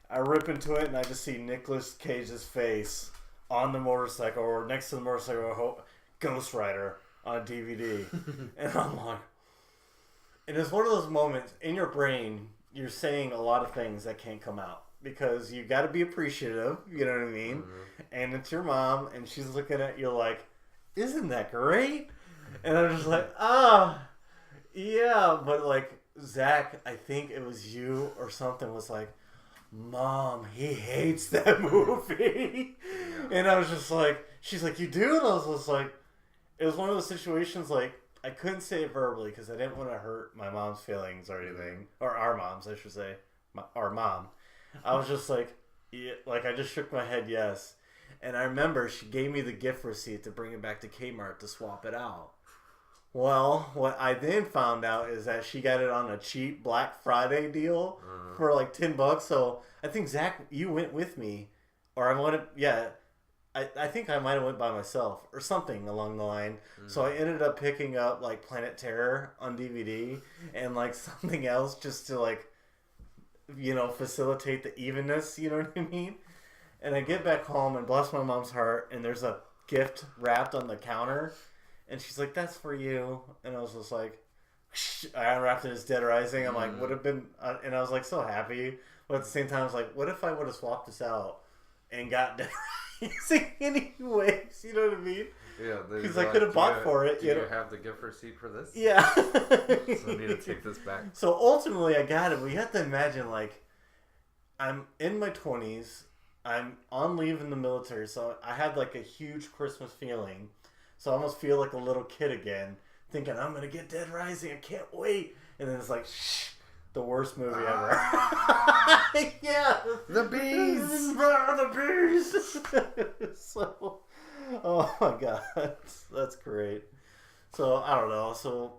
I rip into it, and I just see Nicolas Cage's face on the motorcycle, or next to the motorcycle, Ghost Rider on DVD. And I'm like... And it's one of those moments, in your brain, you're saying a lot of things that can't come out. Because you got to be appreciative, you know what I mean? And it's your mom, and she's looking at you like, isn't that great? And I'm just like, yeah. But, Zach, I think it was you or something, was like, Mom, he hates that movie. And I was just like, she's like, you do? And I was just like, it was one of those situations, I couldn't say it verbally because I didn't want to hurt my mom's feelings or anything. Or our moms, I should say. Our mom. I was just like, yeah, I just shook my head yes. And I remember she gave me the gift receipt to bring it back to Kmart to swap it out. Well, what I then found out is that she got it on a cheap Black Friday deal for $10. So I think, Zach, you went with me. Or I think I might have went by myself or something along the line. So I ended up picking up Planet Terror on DVD and something else just to facilitate the evenness, you know what I mean? And I get back home and bless my mom's heart, and there's a gift wrapped on the counter. And she's like, that's for you. And I was just like, I unwrapped it as Dead Rising. I'm like, would have been, and I was so happy. But at the same time, I was like, what if I would have swapped this out and got Dead Rising anyways? You know what I mean? Yeah, because I could have bought for it. Do you have the gift receipt for this? Yeah. So I need to take this back. So ultimately, I got it. We have to imagine, like, I'm in my 20s. I'm on leave in the military, so I had, like, a huge Christmas feeling. So I almost feel like a little kid again, thinking, I'm going to get Dead Rising. I can't wait. And then it's like, shh, the worst movie ever. Yeah. The bees. The bees. So, oh, my God. That's great. So, I don't know. So,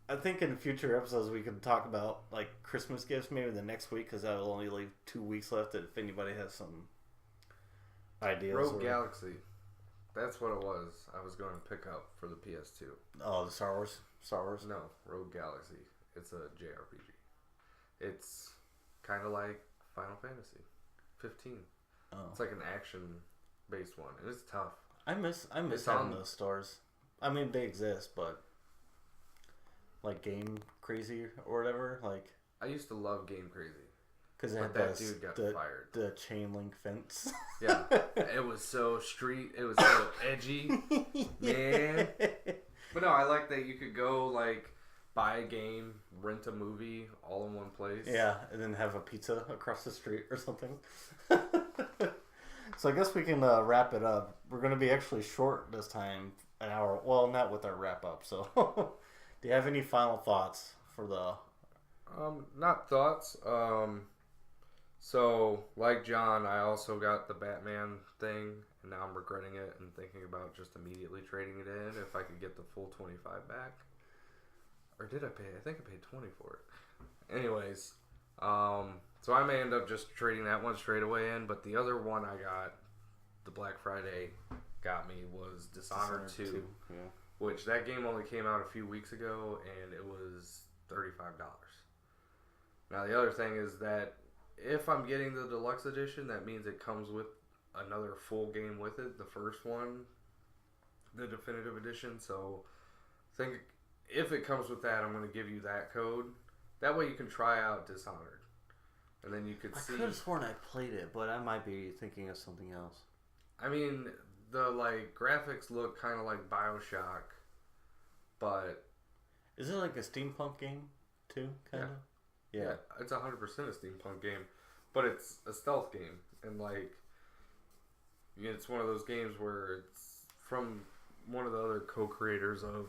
I think in future episodes we could talk about, like, Christmas gifts maybe the next week, because I will only leave 2 weeks left if anybody has some ideas. Rogue Galaxy. That's what it was. I was going to pick up for the PS2. Oh, the Star Wars? No, Rogue Galaxy. It's a JRPG. It's kind of like Final Fantasy 15. Oh. It's like an action-based one, and it's tough. I miss having those stores. I mean, they exist, but like Game Crazy or whatever, like. I used to love Game Crazy. Because that dude got fired. The chain link fence. Yeah, it was so street. It was so edgy, man. But no, I like that you could go like buy a game, rent a movie, all in one place. Yeah, and then have a pizza across the street or something. So I guess we can wrap it up. We're going to be actually short this time, an hour. Well, not with our wrap up. So, do you have any final thoughts for the? Not thoughts. So, like John, I also got the Batman thing, and now I'm regretting it and thinking about just immediately trading it in if I could get the full 25 back. Or did I pay? I think I paid 20 for it. Anyways, so I may end up just trading that one straight away in, but the other one I got, the Black Friday got me, was Dishonored 2, yeah. Which that game only came out a few weeks ago, and it was $35. Now, the other thing is that if I'm getting the deluxe edition, that means it comes with another full game with it. The first one, the definitive edition. So, I think if it comes with that, I'm going to give you that code. That way you can try out Dishonored. And then you could see. I could have sworn I played it, but I might be thinking of something else. I mean, the like graphics look kind of like BioShock, but. Is it like a steampunk game, too? Kind of? Yeah, it's 100% a steampunk game, but it's a stealth game, and like, it's one of those games where it's from one of the other co-creators of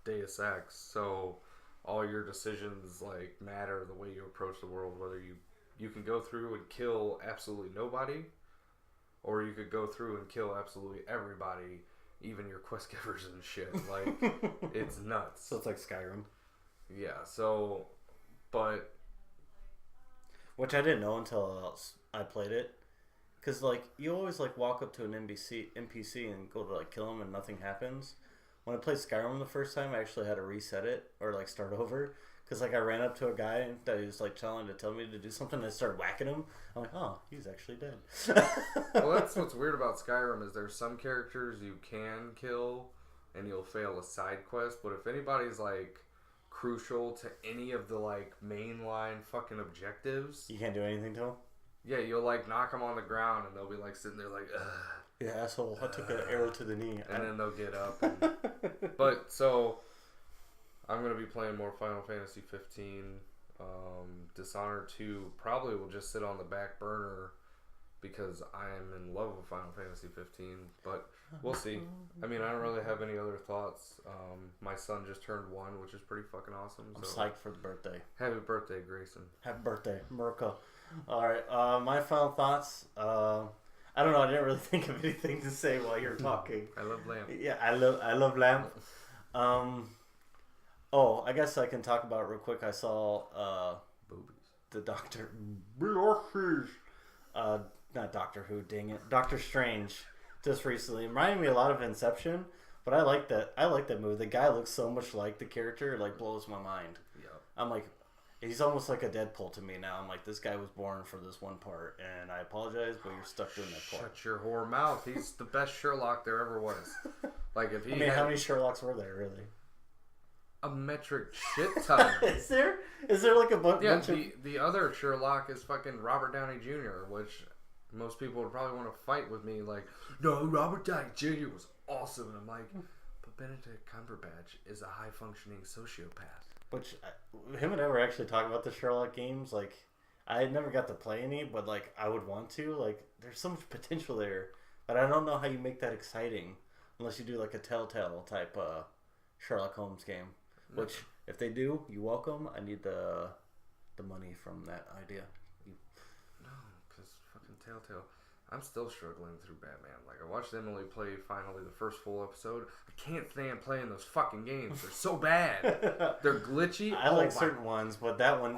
Deus Ex, so all your decisions like matter the way you approach the world, whether you can go through and kill absolutely nobody, or you could go through and kill absolutely everybody, even your quest givers and shit. Like, it's nuts. So it's like Skyrim. Yeah, so. But, which I didn't know until I played it, because like you always like walk up to an NPC and go to like kill him and nothing happens. When I played Skyrim the first time, I actually had to reset it or like start over, because like I ran up to a guy that he was like trying to tell me to do something and I started whacking him. I'm like, oh, he's actually dead. Well, that's what's weird about Skyrim is there's some characters you can kill and you'll fail a side quest, but if anybody's like crucial to any of the like mainline fucking objectives, you can't do anything to him. Yeah, you'll like knock them on the ground and they'll be like sitting there like, ugh. Yeah, asshole, I took an arrow to the knee. And then they'll get up. And, but so I'm gonna be playing more Final Fantasy 15. Dishonored 2 probably will just sit on the back burner because I am in love with Final Fantasy 15, but we'll see. I mean, I don't really have any other thoughts. My son just turned 1, which is pretty fucking awesome. I'm so psyched for the birthday. Happy birthday, Grayson. Happy birthday, Mirka. Alright, my final thoughts. I don't know, I didn't really think of anything to say while you were talking. I love lamb. Yeah, I love lamb. Oh, I guess I can talk about it real quick. I saw Boobies. The Doctor... not Doctor Who, dang it. Doctor Strange just recently. It reminded me a lot of Inception, but I like that movie. The guy looks so much like the character, it like blows my mind. Yeah. I'm like, he's almost like a Deadpool to me now. I'm like, this guy was born for this one part, and I apologize, but you're stuck doing that part. Shut your whore mouth. He's the best Sherlock there ever was. Like if he I mean, how many Sherlocks were there, really? A metric shit ton. Is there like a bunch Yeah, of... the other Sherlock is fucking Robert Downey Jr., which most people would probably want to fight with me. Like, no, Robert Downey Jr. was awesome. And I'm like, but Benedict Cumberbatch is a high-functioning sociopath. Which, him and I were actually talking about the Sherlock games. Like, I never got to play any, but, like, I would want to. Like, there's so much potential there. But I don't know how you make that exciting unless you do, like, a Telltale type Sherlock Holmes game. Which, if they do, you're welcome. I need the money from that idea. No, because fucking Telltale. I'm still struggling through Batman. Like, I watched Emily play finally the first full episode. I can't stand playing those fucking games. They're so bad. They're glitchy. I like certain ones, but that one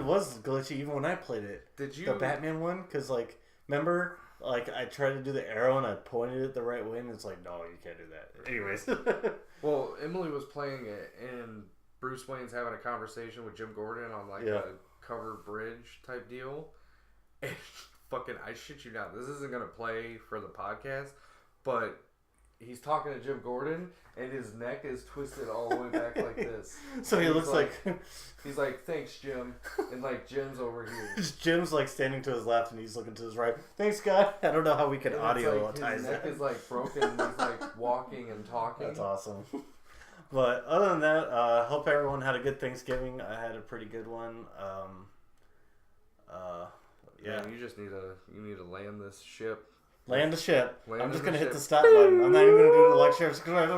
was glitchy even when I played it. Did you? The Batman one? Because, like, remember, like, I tried to do the arrow and I pointed it the right way and it's like, no, you can't do that. Anyways. Well, Emily was playing it and Bruce Wayne's having a conversation with Jim Gordon on, like, a covered bridge type deal. And fucking, I shit you not, this isn't going to play for the podcast, but he's talking to Jim Gordon and his neck is twisted all the way back like this. So he looks like... He's like, thanks, Jim. And, like, Jim's over here. Jim's, like, standing to his left and he's looking to his right. Thanks, God. I don't know how we can audio-tize like, his neck is, like, broken and he's, like, walking and talking. That's awesome. But other than that, hope everyone had a good Thanksgiving. I had a pretty good one. Yeah. Man, you just need to land this ship. Land the ship. Land I'm just the going to hit ship. the stop button. I'm not even going to do the like, share, subscribe.